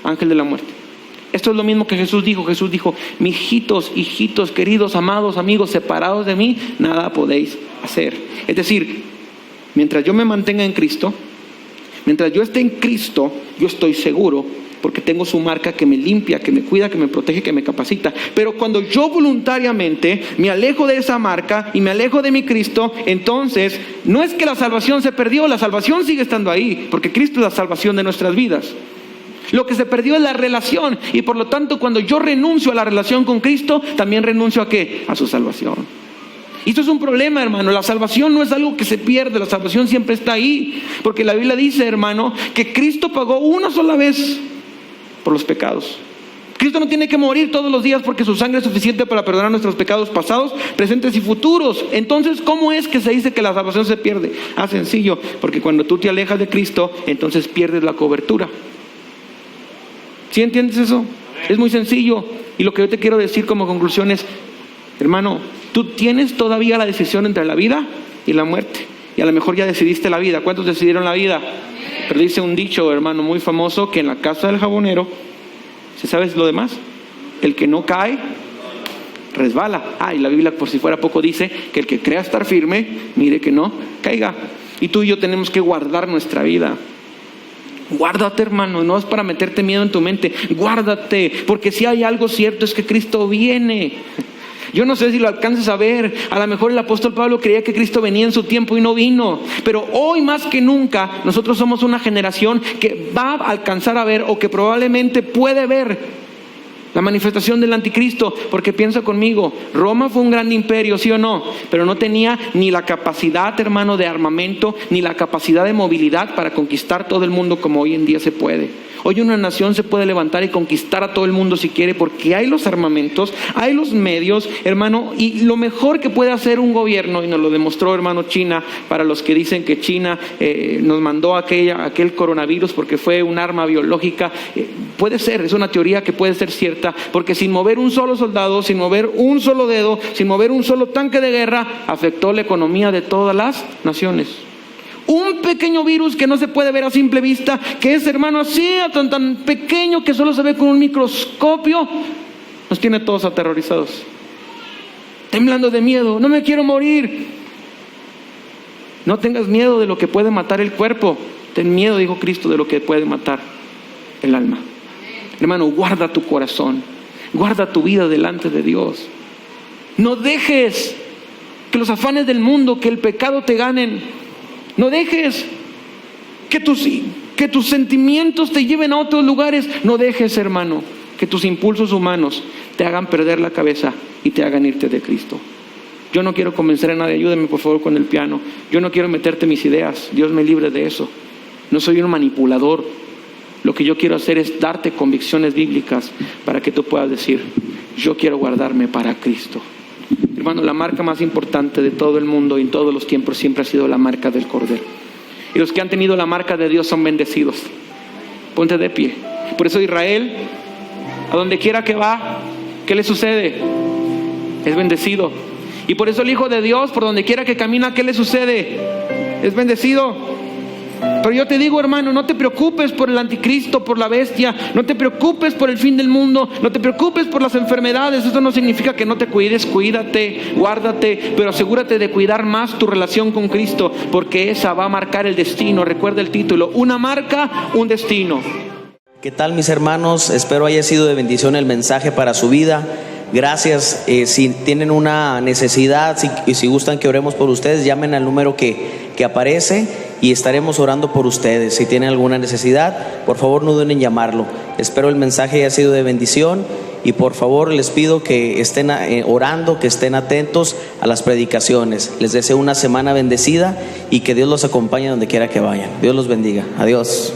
ángel de la muerte. Esto es lo mismo que Jesús dijo. Jesús dijo, mijitos, hijitos, queridos, amados, amigos, separados de mí, nada podéis hacer. Es decir, mientras yo me mantenga en Cristo, mientras yo esté en Cristo, yo estoy seguro, porque tengo su marca que me limpia, que me cuida, que me protege, que me capacita. Pero cuando yo voluntariamente me alejo de esa marca y me alejo de mi Cristo, entonces no es que la salvación se perdió, la salvación sigue estando ahí, porque Cristo es la salvación de nuestras vidas. Lo que se perdió es la relación, y por lo tanto cuando yo renuncio a la relación con Cristo, también renuncio ¿a qué? A su salvación. Y esto es un problema, hermano. La salvación no es algo que se pierde, la salvación siempre está ahí, porque la Biblia dice, hermano, que Cristo pagó una sola vez por los pecados. Cristo no tiene que morir todos los días porque su sangre es suficiente para perdonar nuestros pecados pasados, presentes y futuros. Entonces, ¿cómo es que se dice que la salvación se pierde? Sencillo, porque cuando tú te alejas de Cristo, entonces pierdes la cobertura. ¿Sí entiendes eso? Es muy sencillo. Y lo que yo te quiero decir como conclusión es, hermano, tú tienes todavía la decisión entre la vida y la muerte. Y a lo mejor ya decidiste la vida. ¿Cuántos decidieron la vida? Pero dice un dicho, hermano, muy famoso, que en la casa del jabonero, ¿se sabes lo demás? El que no cae, resbala. Y la Biblia, por si fuera poco, dice que el que crea estar firme, mire que no caiga. Y tú y yo tenemos que guardar nuestra vida. Guárdate, hermano, no es para meterte miedo en tu mente. Guárdate, porque si hay algo cierto es que Cristo viene. Yo no sé si lo alcances a ver. A lo mejor el apóstol Pablo creía que Cristo venía en su tiempo y no vino. Pero hoy más que nunca nosotros somos una generación que va a alcanzar a ver, o que probablemente puede ver, la manifestación del anticristo. Porque piensa conmigo, Roma fue un gran imperio, ¿sí o no? Pero no tenía ni la capacidad, hermano, de armamento, ni la capacidad de movilidad para conquistar todo el mundo como hoy en día se puede. Hoy una nación se puede levantar y conquistar a todo el mundo si quiere, porque hay los armamentos, hay los medios, hermano, y lo mejor que puede hacer un gobierno, y nos lo demostró, hermano, China, para los que dicen que China nos mandó aquel coronavirus porque fue un arma biológica, puede ser, es una teoría que puede ser cierta, porque sin mover un solo soldado, sin mover un solo dedo, sin mover un solo tanque de guerra, afectó la economía de todas las naciones. Un pequeño virus que no se puede ver a simple vista, que es, hermano, así, tan pequeño que solo se ve con un microscopio, nos tiene todos aterrorizados, temblando de miedo. No me quiero morir. No tengas miedo de lo que puede matar el cuerpo. Ten miedo, dijo Cristo, de lo que puede matar el alma. Hermano, guarda tu corazón, guarda tu vida delante de Dios. No dejes que los afanes del mundo, que el pecado te ganen. No dejes que tus sentimientos te lleven a otros lugares. No dejes, hermano, que tus impulsos humanos te hagan perder la cabeza y te hagan irte de Cristo. Yo no quiero convencer a nadie. Ayúdeme por favor con el piano. Yo no quiero meterte mis ideas. Dios me libre de eso. No soy un manipulador. Lo que yo quiero hacer es darte convicciones bíblicas para que tú puedas decir: yo quiero guardarme para Cristo. Hermano, la marca más importante de todo el mundo y en todos los tiempos siempre ha sido la marca del Cordero. Y los que han tenido la marca de Dios son bendecidos. Ponte de pie. Por eso Israel, a donde quiera que va, ¿qué le sucede? Es bendecido. Y por eso el Hijo de Dios, por donde quiera que camina, ¿qué le sucede? Es bendecido. Pero yo te digo, hermano, no te preocupes por el anticristo, por la bestia. No te preocupes por el fin del mundo. No te preocupes por las enfermedades. Eso no significa que no te cuides. Cuídate, guárdate, pero asegúrate de cuidar más tu relación con Cristo, porque esa va a marcar el destino. Recuerda el título: una marca, un destino. ¿Qué tal, mis hermanos? Espero haya sido de bendición el mensaje para su vida. Gracias. Si tienen una necesidad, si gustan que oremos por ustedes, llamen al número que aparece y estaremos orando por ustedes. Si tienen alguna necesidad, por favor no duden en llamarlo. Espero el mensaje haya sido de bendición y por favor les pido que estén orando, que estén atentos a las predicaciones. Les deseo una semana bendecida y que Dios los acompañe donde quiera que vayan. Dios los bendiga. Adiós.